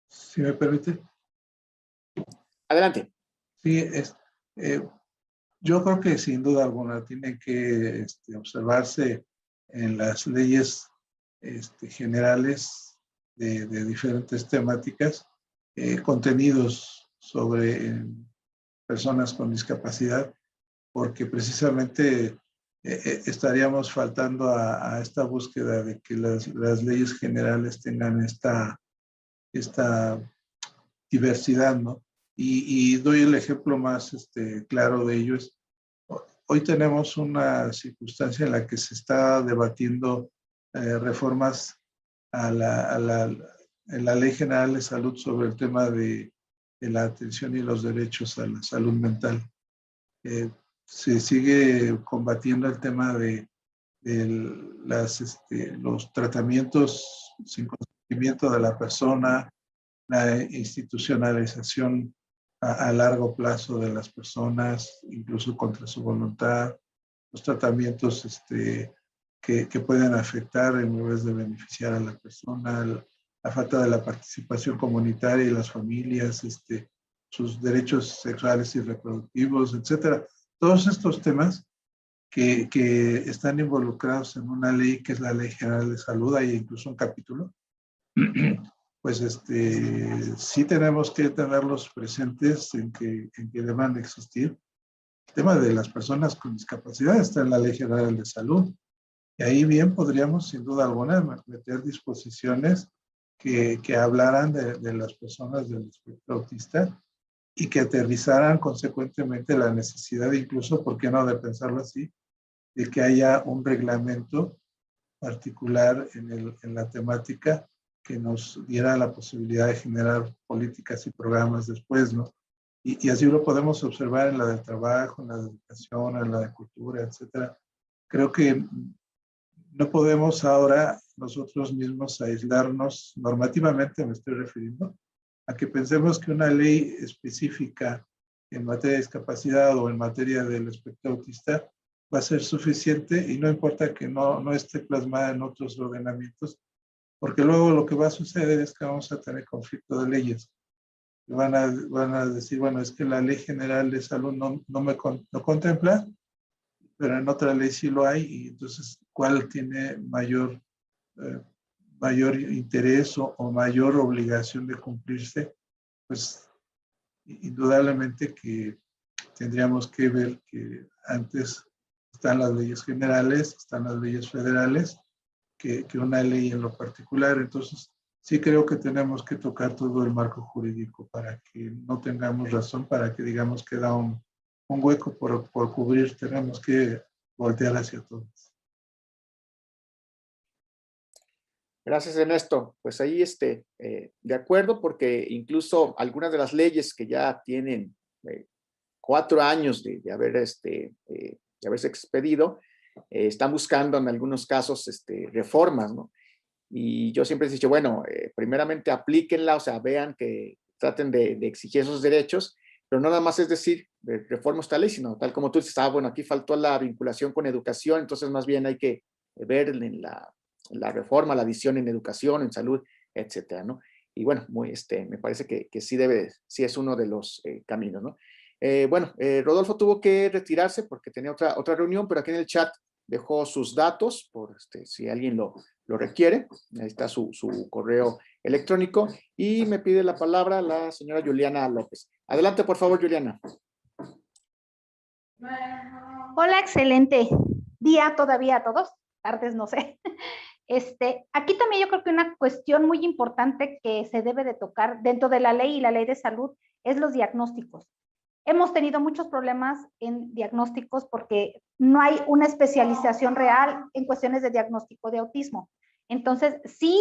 Si me permite. Adelante. Sí, yo creo que sin duda alguna tiene que observarse en las leyes generales de diferentes temáticas, contenidos sobre personas con discapacidad, porque precisamente estaríamos faltando a esta búsqueda de que las leyes generales tengan esta diversidad, ¿no? Y doy el ejemplo más claro de ello. Hoy tenemos una circunstancia en la que se está debatiendo reformas en la Ley General de Salud sobre el tema de la atención y los derechos a la salud mental. Se sigue combatiendo el tema de los tratamientos sin consentimiento de la persona, la institucionalización a largo plazo de las personas, incluso contra su voluntad, los tratamientos que pueden afectar en vez de beneficiar a la persona, la falta de la participación comunitaria y las familias, sus derechos sexuales y reproductivos, etcétera. Todos estos temas que están involucrados en una ley que es la Ley General de Salud, hay incluso un capítulo, pues sí tenemos que tenerlos presentes en que deban de existir. El tema de las personas con discapacidad está en la Ley General de Salud. Y ahí bien podríamos, sin duda alguna, meter disposiciones que hablaran de las personas del espectro autista y que aterrizaran consecuentemente la necesidad, incluso, ¿por qué no?, de pensarlo así, de que haya un reglamento particular en la temática que nos diera la posibilidad de generar políticas y programas después, ¿no? y así lo podemos observar en la del trabajo, en la de educación, en la de cultura, etcétera. Creo que no podemos ahora nosotros mismos aislarnos, normativamente me estoy refiriendo, a que pensemos que una ley específica en materia de discapacidad o en materia del espectro autista va a ser suficiente y no importa que no esté plasmada en otros ordenamientos, porque luego lo que va a suceder es que vamos a tener conflicto de leyes. Van a decir, bueno, es que la Ley General de Salud no contempla, pero en otra ley sí lo hay, y entonces, ¿cuál tiene mayor interés o mayor obligación de cumplirse? Pues indudablemente que tendríamos que ver que antes están las leyes generales, están las leyes federales, que una ley en lo particular. Entonces, sí creo que tenemos que tocar todo el marco jurídico para que no tengamos razón, para que digamos que da un hueco por cubrir. Tenemos que voltear hacia todos. Gracias, Ernesto. Pues ahí de acuerdo, porque incluso algunas de las leyes que ya tienen 4 años de haberse expedido, están buscando en algunos casos reformas, ¿no? Y yo siempre he dicho, bueno, primeramente aplíquenla, o sea, vean que traten de exigir esos derechos, pero no nada más es decir, reforma esta ley, sino tal como tú dices, bueno, aquí faltó la vinculación con educación, entonces más bien hay que ver en la reforma, la adición en educación, en salud, etcétera, ¿no? Y bueno, me parece que sí es uno de los caminos, ¿no? Bueno, Rodolfo tuvo que retirarse porque tenía otra reunión, pero aquí en el chat dejó sus datos por si alguien lo requiere. Ahí está su correo electrónico y me pide la palabra la señora Juliana López. Adelante, por favor, Juliana. Hola, excelente día todavía a todos, tardes no sé. Aquí también yo creo que una cuestión muy importante que se debe de tocar dentro de la ley y la ley de salud es los diagnósticos. Hemos tenido muchos problemas en diagnósticos porque no hay una especialización real en cuestiones de diagnóstico de autismo. Entonces, sí,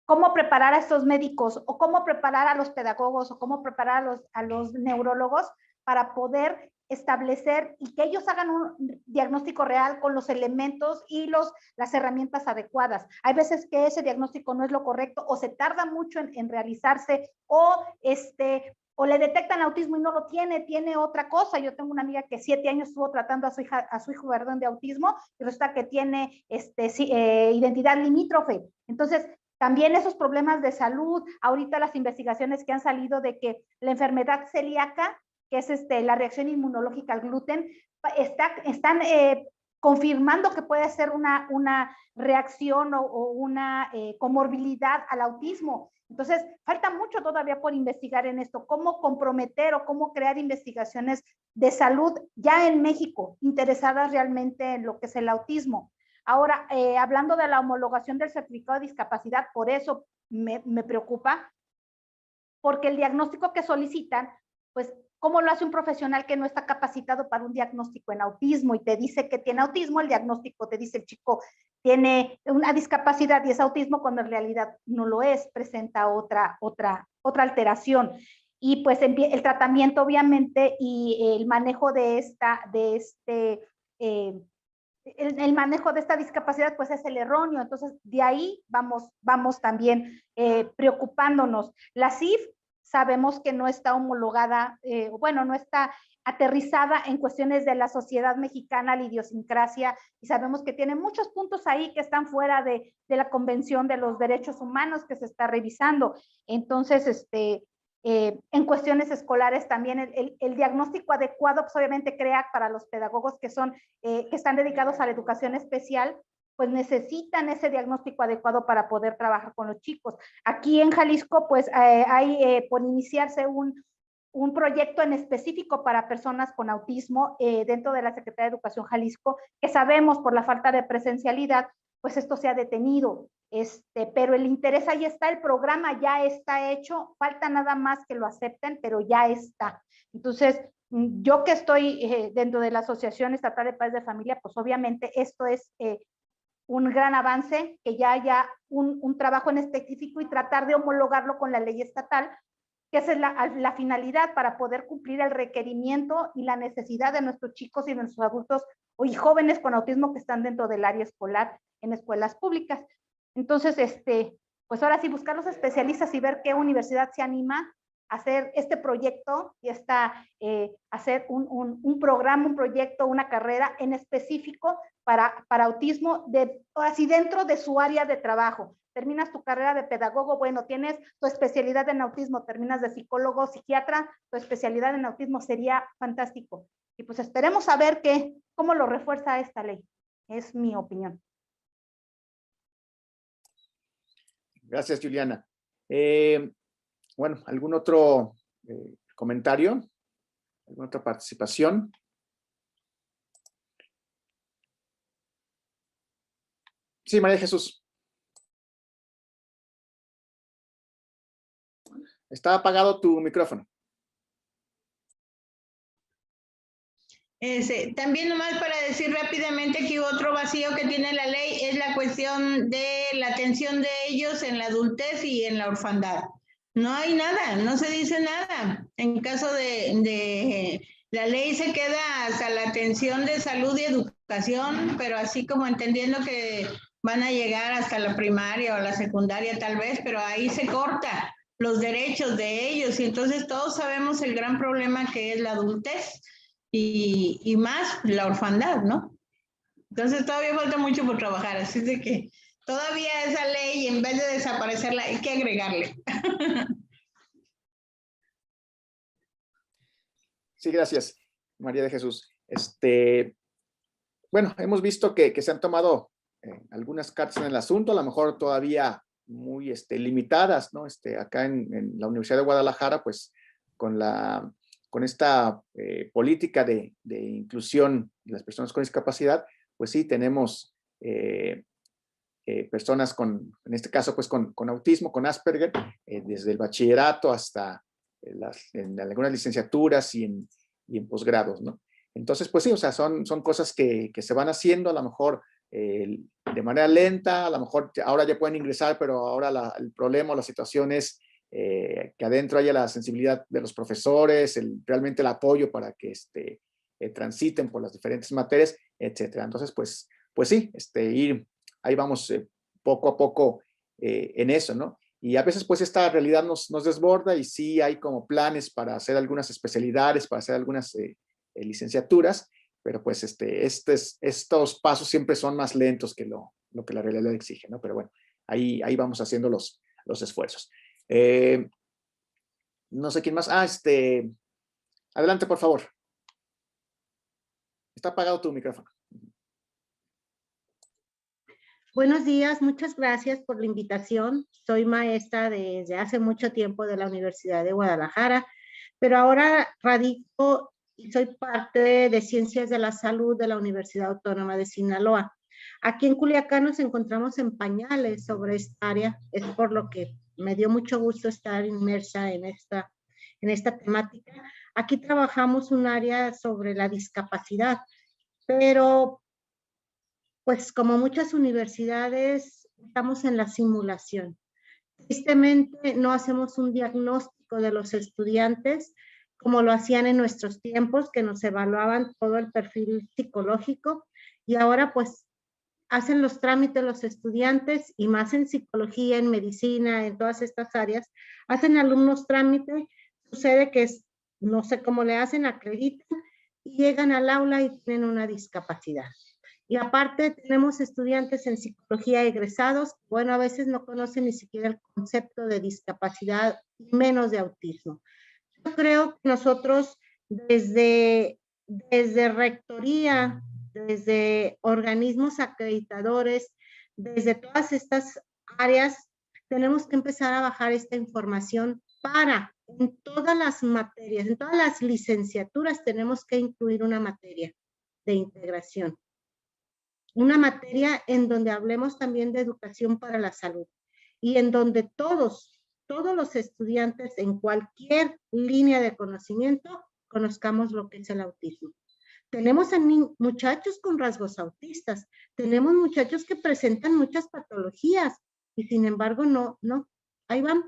cómo preparar a estos médicos o cómo preparar a los pedagogos o cómo preparar a los neurólogos para poder establecer y que ellos hagan un diagnóstico real con los elementos y las herramientas adecuadas. Hay veces que ese diagnóstico no es lo correcto o se tarda mucho en realizarse o le detectan autismo y no lo tiene otra cosa. Yo tengo una amiga que 7 años estuvo tratando a su hijo de autismo y resulta que tiene identidad limítrofe. Entonces, también esos problemas de salud, ahorita las investigaciones que han salido de que la enfermedad celíaca, que es la reacción inmunológica al gluten, están confirmando que puede ser una reacción o una comorbilidad al autismo. Entonces, falta mucho todavía por investigar en esto, cómo comprometer o cómo crear investigaciones de salud ya en México, interesadas realmente en lo que es el autismo. Ahora, hablando de la homologación del certificado de discapacidad, por eso me preocupa, porque el diagnóstico que solicitan, pues, ¿cómo lo hace un profesional que no está capacitado para un diagnóstico en autismo y te dice que tiene autismo? El diagnóstico te dice el chico tiene una discapacidad y es autismo, cuando en realidad no lo es, presenta otra alteración. Y pues el tratamiento obviamente y el manejo el manejo de esta discapacidad pues es el erróneo. Entonces de ahí vamos también preocupándonos. La CIF sabemos que no está homologada, no está aterrizada en cuestiones de la sociedad mexicana, la idiosincrasia, y sabemos que tiene muchos puntos ahí que están fuera de la Convención de los Derechos Humanos que se está revisando. Entonces, en cuestiones escolares también el diagnóstico adecuado, pues obviamente crea para los pedagogos que están dedicados a la educación especial, pues necesitan ese diagnóstico adecuado para poder trabajar con los chicos. Aquí en Jalisco, pues hay por iniciarse un proyecto en específico para personas con autismo dentro de la Secretaría de Educación Jalisco, que sabemos por la falta de presencialidad, pues esto se ha detenido. Pero el interés ahí está, el programa ya está hecho, falta nada más que lo acepten, pero ya está. Entonces, yo que estoy dentro de la Asociación Estatal de Padres de Familia, pues obviamente esto es un gran avance, que ya haya un trabajo en específico y tratar de homologarlo con la ley estatal, que esa es la finalidad para poder cumplir el requerimiento y la necesidad de nuestros chicos y de nuestros adultos y jóvenes con autismo que están dentro del área escolar en escuelas públicas. Entonces, pues ahora sí, buscar los especialistas y ver qué universidad se anima a hacer este proyecto y hacer un programa, un proyecto, una carrera en específico para autismo, así dentro de su área de trabajo. Terminas tu carrera de pedagogo, bueno, tienes tu especialidad en autismo, terminas de psicólogo, psiquiatra, tu especialidad en autismo sería fantástico. Y pues esperemos a ver cómo lo refuerza esta ley. Es mi opinión. Gracias, Juliana. Bueno, ¿algún otro comentario? ¿Alguna otra participación? Sí, María Jesús. Está apagado tu micrófono. También nomás para decir rápidamente que otro vacío que tiene la ley es la cuestión de la atención de ellos en la adultez y en la orfandad. No hay nada, no se dice nada. En caso de la ley se queda hasta la atención de salud y educación, pero así como entendiendo que van a llegar hasta la primaria o la secundaria tal vez, pero ahí se corta los derechos de ellos y entonces todos sabemos el gran problema que es la adultez. Y más la orfandad, ¿no? Entonces todavía falta mucho por trabajar, así de que todavía esa ley, en vez de desaparecerla, hay que agregarle. Sí, gracias, María de Jesús. Bueno, hemos visto que se han tomado algunas cartas en el asunto, a lo mejor todavía muy limitadas, ¿no? Acá en la Universidad de Guadalajara, pues con esta política de inclusión de las personas con discapacidad, pues sí, tenemos personas en este caso, pues con autismo, con Asperger, desde el bachillerato hasta en algunas licenciaturas y en posgrados, ¿no? Entonces, pues sí, o sea, son cosas que se van haciendo, a lo mejor de manera lenta, a lo mejor ahora ya pueden ingresar, pero ahora el problema o la situación es que adentro haya la sensibilidad de los profesores, realmente el apoyo para que transiten por las diferentes materias, etcétera. Entonces, pues sí, ahí vamos poco a poco en eso, ¿no? Y a veces, pues, esta realidad nos desborda y sí hay como planes para hacer algunas especialidades, para hacer algunas licenciaturas, pero pues estos pasos siempre son más lentos que lo que la realidad exige, ¿no? Pero bueno, ahí vamos haciendo los esfuerzos. No sé quién más. Adelante, por favor. Está apagado tu micrófono. Buenos días, muchas gracias por la invitación. Soy maestra desde hace mucho tiempo de la Universidad de Guadalajara, pero ahora radico y soy parte de Ciencias de la Salud de la Universidad Autónoma de Sinaloa. Aquí en Culiacán nos encontramos en pañales sobre esta área, es por lo que me dio mucho gusto estar inmersa en esta temática. Aquí trabajamos un área sobre la discapacidad, pero pues como muchas universidades estamos en la simulación. Tristemente no hacemos un diagnóstico de los estudiantes como lo hacían en nuestros tiempos, que nos evaluaban todo el perfil psicológico, y ahora pues hacen los trámites los estudiantes, y más en psicología, en medicina, en todas estas áreas, hacen alumnos trámites, sucede que no sé cómo le hacen, acreditan, y llegan al aula y tienen una discapacidad. Y aparte tenemos estudiantes en psicología egresados, bueno, a veces no conocen ni siquiera el concepto de discapacidad, menos de autismo. Yo creo que nosotros desde rectoría, desde organismos acreditadores, desde todas estas áreas, tenemos que empezar a bajar esta información para en todas las materias, en todas las licenciaturas tenemos que incluir una materia de integración. Una materia en donde hablemos también de educación para la salud y en donde todos los estudiantes en cualquier línea de conocimiento conozcamos lo que es el autismo. Tenemos a muchachos con rasgos autistas, tenemos muchachos que presentan muchas patologías y sin embargo no ahí van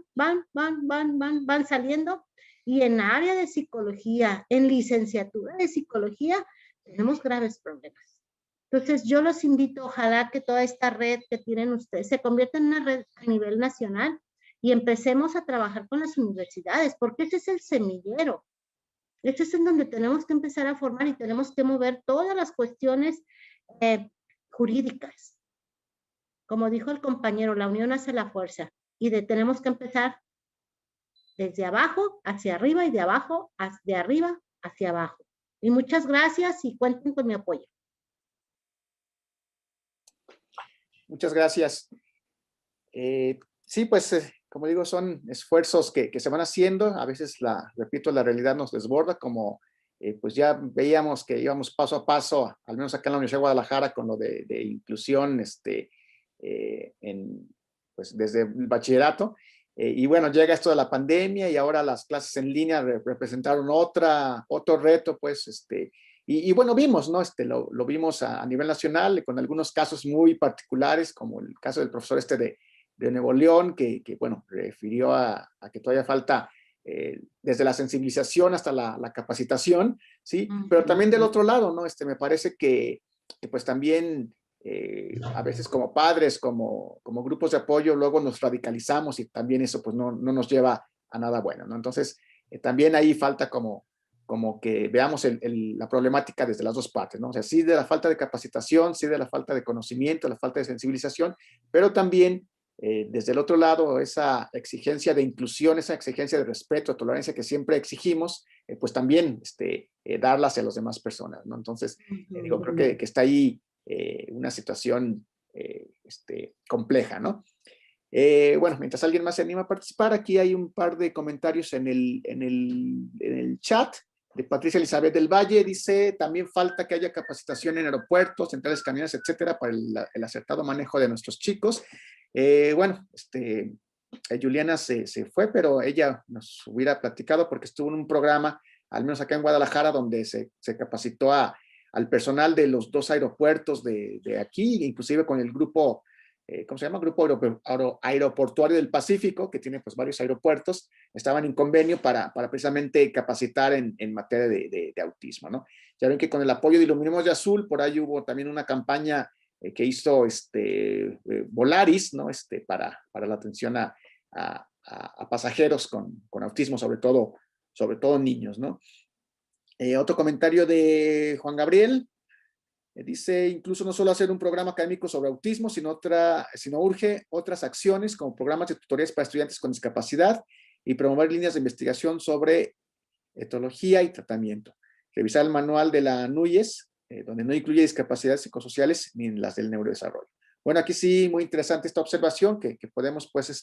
saliendo. Y en área de psicología, en licenciatura de psicología, tenemos graves problemas. Entonces, yo los invito, ojalá que toda esta red que tienen ustedes se convierta en una red a nivel nacional y empecemos a trabajar con las universidades, porque ese es el semillero. Este es en donde tenemos que empezar a formar y tenemos que mover todas las cuestiones jurídicas. Como dijo el compañero, la unión hace la fuerza y tenemos que empezar desde abajo hacia arriba y de arriba hacia abajo. Y muchas gracias y cuenten con mi apoyo. Muchas gracias. Sí, pues, como digo, son esfuerzos que se van haciendo. A veces, repito, la realidad nos desborda, como pues ya veíamos que íbamos paso a paso, al menos acá en la Universidad de Guadalajara, con lo de inclusión pues desde el bachillerato. Y bueno, llega esto de la pandemia y ahora las clases en línea representaron otro reto, pues, y bueno, vimos, ¿no? Lo vimos a nivel nacional, con algunos casos muy particulares, como el caso del profesor de Nuevo León, que bueno, refirió a que todavía falta desde la sensibilización hasta la capacitación, ¿sí? Pero también del otro lado, ¿no? Me parece que pues también a veces como padres, como grupos de apoyo, luego nos radicalizamos y también eso pues no nos lleva a nada bueno, ¿no? Entonces, también ahí falta como que veamos la problemática desde las dos partes, ¿no? O sea, sí de la falta de capacitación, sí de la falta de conocimiento, la falta de sensibilización, pero también desde el otro lado, esa exigencia de inclusión, esa exigencia de respeto, de tolerancia que siempre exigimos, pues también darla hacia las demás personas, ¿no? Entonces, digo, creo que está ahí una situación compleja, ¿no? Bueno, mientras alguien más se anima a participar, aquí hay un par de comentarios en el chat de Patricia Elizabeth del Valle. Dice, también falta que haya capacitación en aeropuertos, centrales camioneras, etcétera, para el acertado manejo de nuestros chicos. Bueno, Juliana se fue, pero ella nos hubiera platicado porque estuvo en un programa, al menos acá en Guadalajara, donde se capacitó al personal de los 2 aeropuertos de aquí, inclusive con el grupo, ¿cómo se llama? Grupo Aeroportuario del Pacífico, que tiene pues varios aeropuertos, estaban en convenio para precisamente capacitar en materia de autismo, ¿no? Ya ven que con el apoyo de Iluminemos de Azul, por ahí hubo también una campaña que hizo Volaris, ¿no? Para la atención a pasajeros con autismo, sobre todo niños, ¿no? Otro comentario de Juan Gabriel. Dice, incluso no solo hacer un programa académico sobre autismo, sino urge otras acciones como programas de tutorías para estudiantes con discapacidad y promover líneas de investigación sobre etología y tratamiento. Revisar el manual de la NUYES, donde no incluye discapacidades psicosociales ni las del neurodesarrollo. Bueno, aquí sí, muy interesante esta observación que podemos pues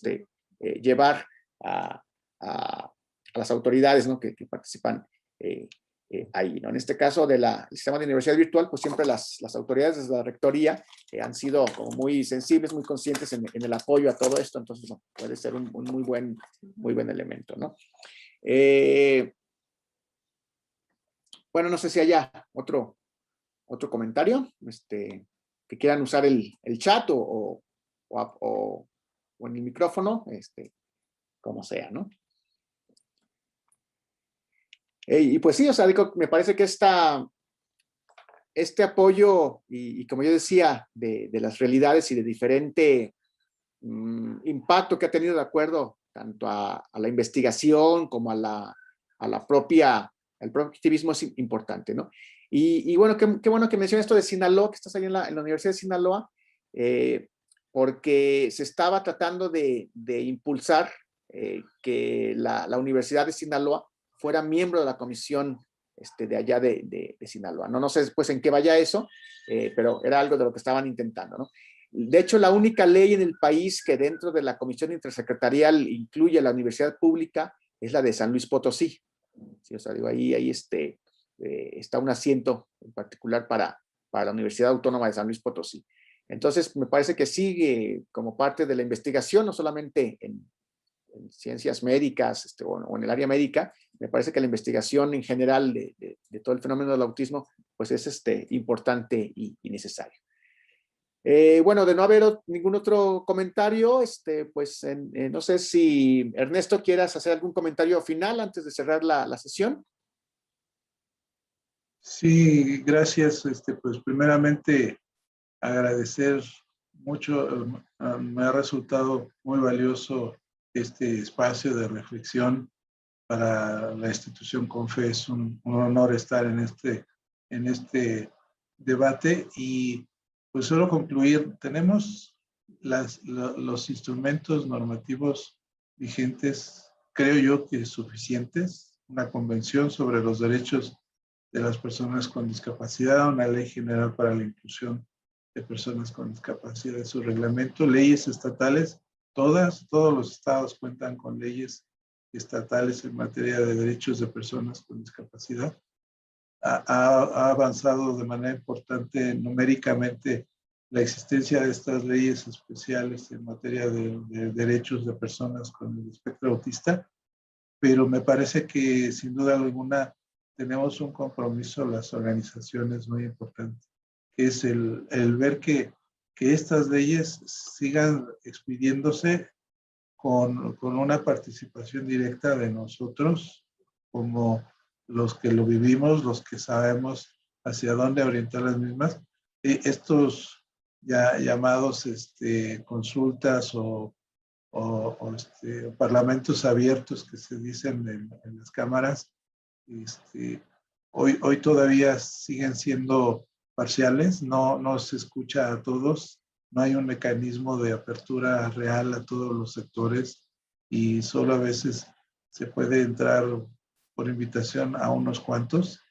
llevar a las autoridades, ¿no? que participan ahí, ¿no? En este caso del sistema de universidad virtual, pues siempre las autoridades desde la rectoría han sido como muy sensibles, muy conscientes en el apoyo a todo esto, entonces bueno, puede ser un muy buen elemento, ¿no? Bueno, no sé si haya otro comentario, que quieran usar el chat o en el micrófono, como sea, ¿no? Y pues sí, o sea, digo, me parece que este apoyo y como yo decía, de las realidades y de diferente impacto que ha tenido de acuerdo tanto a la investigación como al propio activismo es importante, ¿no? Y bueno, qué bueno que mencionas esto de Sinaloa, que estás ahí en la Universidad de Sinaloa, porque se estaba tratando de impulsar que la Universidad de Sinaloa fuera miembro de la comisión de allá de Sinaloa. No sé después en qué vaya eso, pero era algo de lo que estaban intentando, ¿no? De hecho, la única ley en el país que dentro de la comisión intersecretarial incluye a la universidad pública es la de San Luis Potosí. Sí, o sea, digo, ahí está un asiento en particular para la Universidad Autónoma de San Luis Potosí. Entonces, me parece que sigue como parte de la investigación, no solamente en ciencias médicas o en el área médica, me parece que la investigación en general de todo el fenómeno del autismo, pues es importante y necesario. Bueno, de no haber ningún otro comentario, pues no sé si Ernesto quieras hacer algún comentario final antes de cerrar la sesión. Sí, gracias. Pues primeramente agradecer mucho, me ha resultado muy valioso este espacio de reflexión para la institución CONFE. Es un honor estar en este debate y pues solo concluir, tenemos los instrumentos normativos vigentes, creo yo que suficientes, una convención sobre los derechos de las personas con discapacidad, una ley general para la inclusión de personas con discapacidad en su reglamento, leyes estatales, todos los estados cuentan con leyes estatales en materia de derechos de personas con discapacidad. Ha avanzado de manera importante numéricamente la existencia de estas leyes especiales en materia de derechos de personas con el espectro autista, pero me parece que sin duda alguna tenemos un compromiso las organizaciones muy importante, que es el ver que estas leyes sigan expidiéndose con una participación directa de nosotros, como los que lo vivimos, los que sabemos hacia dónde orientar las mismas. Estos ya llamados consultas o parlamentos abiertos que se dicen en las cámaras, hoy todavía siguen siendo parciales, no se escucha a todos, no hay un mecanismo de apertura real a todos los sectores y solo a veces se puede entrar por invitación a unos cuantos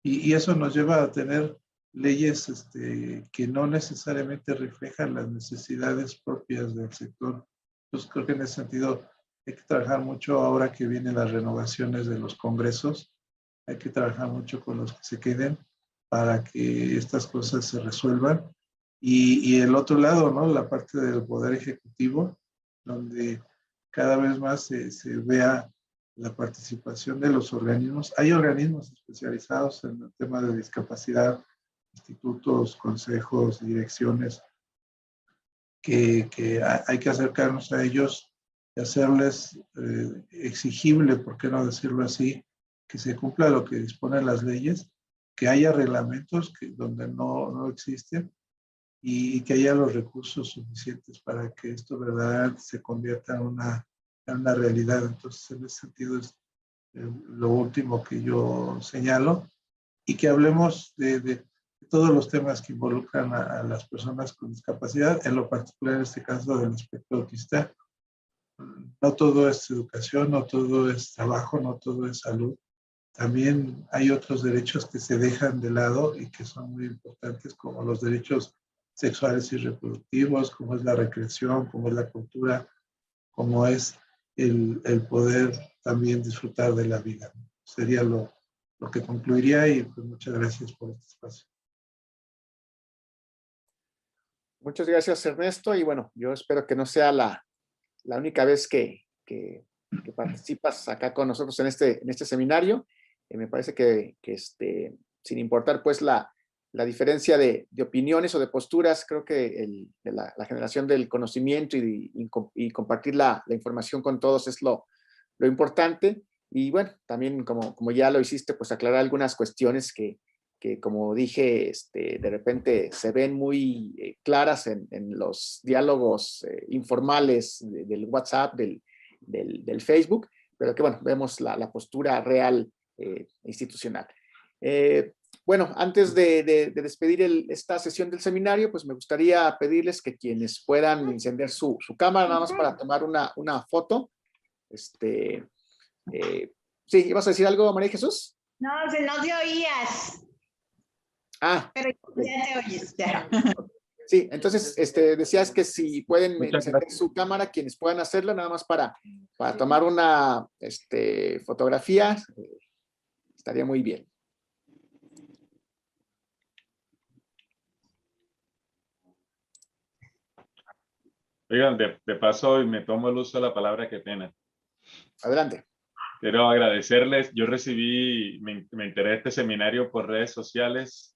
y eso nos lleva a tener leyes que no necesariamente reflejan las necesidades propias del sector. Entonces creo que en ese sentido hay que trabajar mucho ahora que vienen las renovaciones de los congresos, hay que trabajar mucho con los que se queden para que estas cosas se resuelvan. Y el otro lado, ¿no? La parte del poder ejecutivo, donde cada vez más se vea la participación de los organismos. Hay organismos especializados en el tema de discapacidad, institutos, consejos, direcciones, que hay que acercarnos a ellos y hacerles exigible, por qué no decirlo así, que se cumpla lo que disponen las leyes, que haya reglamentos donde no existen y que haya los recursos suficientes para que esto verdaderamente se convierta en una realidad. Entonces, en ese sentido es lo último que yo señalo y que hablemos de todos los temas que involucran a las personas con discapacidad, en lo particular en este caso del espectro autista. No todo es educación, no todo es trabajo, no todo es salud. También hay otros derechos que se dejan de lado y que son muy importantes, como los derechos sexuales y reproductivos, como es la recreación, como es la cultura, como es el poder también disfrutar de la vida. Sería lo que concluiría y pues muchas gracias por este espacio. Muchas gracias, Ernesto. Y bueno, yo espero que no sea la única vez que participas acá con nosotros en este seminario. Me parece que sin importar pues la diferencia de opiniones o de posturas, creo que la generación del conocimiento y compartir la información con todos es lo importante. Y bueno, también como ya lo hiciste, pues aclarar algunas cuestiones que como dije, de repente se ven muy claras en los diálogos informales del WhatsApp, del Facebook, pero que bueno, vemos la postura real institucional. Bueno, antes de despedir esta sesión del seminario, pues me gustaría pedirles que quienes puedan encender su cámara, nada más para tomar una foto. Sí, ¿ibas a decir algo, María Jesús? No te oías. Ah, pero ya te oyes, ya. Sí, entonces decías que si pueden encender su cámara, quienes puedan hacerlo, nada más para tomar una fotografía, estaría muy bien. Oigan, de paso, y me tomo el uso de la palabra, qué pena. Adelante. Quiero agradecerles. Yo me enteré de este seminario por redes sociales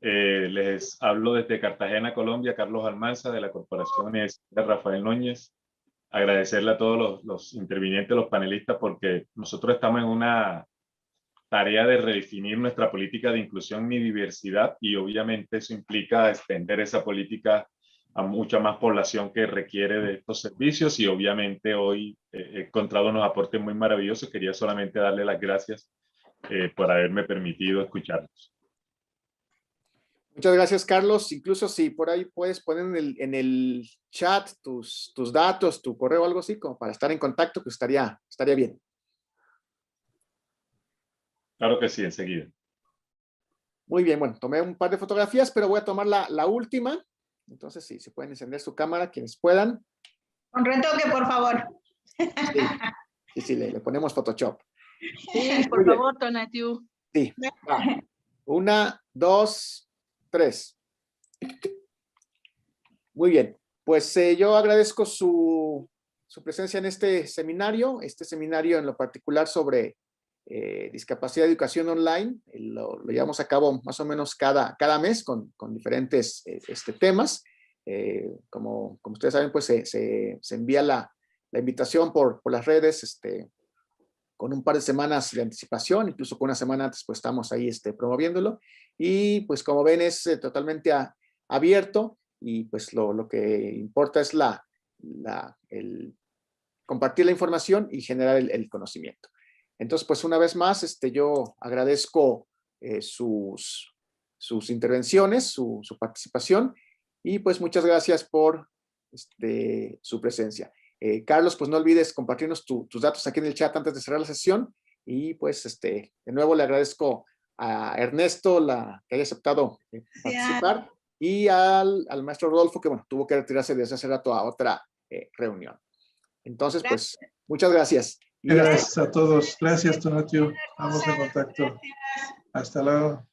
Les hablo desde Cartagena, Colombia, Carlos Almanza, de la Corporación Universitaria Rafael Núñez. Agradecerle a todos los intervinientes, los panelistas, porque nosotros estamos en una tarea de redefinir nuestra política de inclusión y diversidad, y obviamente eso implica extender esa política a mucha más población que requiere de estos servicios, y obviamente hoy he encontrado unos aportes muy maravillosos. Quería solamente darle las gracias por haberme permitido escucharlos. Muchas gracias, Carlos. Incluso si por ahí puedes poner en el chat tus datos, tu correo o algo así, como para estar en contacto, pues estaría bien. Claro que sí, enseguida. Muy bien, bueno, tomé un par de fotografías, pero voy a tomar la última. Entonces, sí, se pueden encender su cámara quienes puedan. Con retoque, por favor. Sí, le ponemos Photoshop. Sí, por favor, Tonatiu. Sí, va. 1, 2, 3. Muy bien, pues yo agradezco su presencia en este seminario en lo particular sobre discapacidad y educación online. Lo llevamos a cabo más o menos cada mes con diferentes temas. Como ustedes saben, pues se envía la invitación por las redes con un par de semanas de anticipación, incluso con una semana antes pues estamos ahí promoviéndolo, y pues como ven es totalmente abierto, y pues lo que importa es el compartir la información y generar el conocimiento. Entonces, pues una vez más, yo agradezco sus intervenciones, su participación, y pues muchas gracias por su presencia. Carlos, pues no olvides compartirnos tus datos aquí en el chat antes de cerrar la sesión, y pues de nuevo le agradezco a Ernesto que haya aceptado participar, y al maestro Rodolfo, que bueno, tuvo que retirarse desde hace rato a otra reunión. Entonces, pues muchas gracias. Gracias a todos. Gracias, Tonatiu. Estamos en contacto. Hasta luego.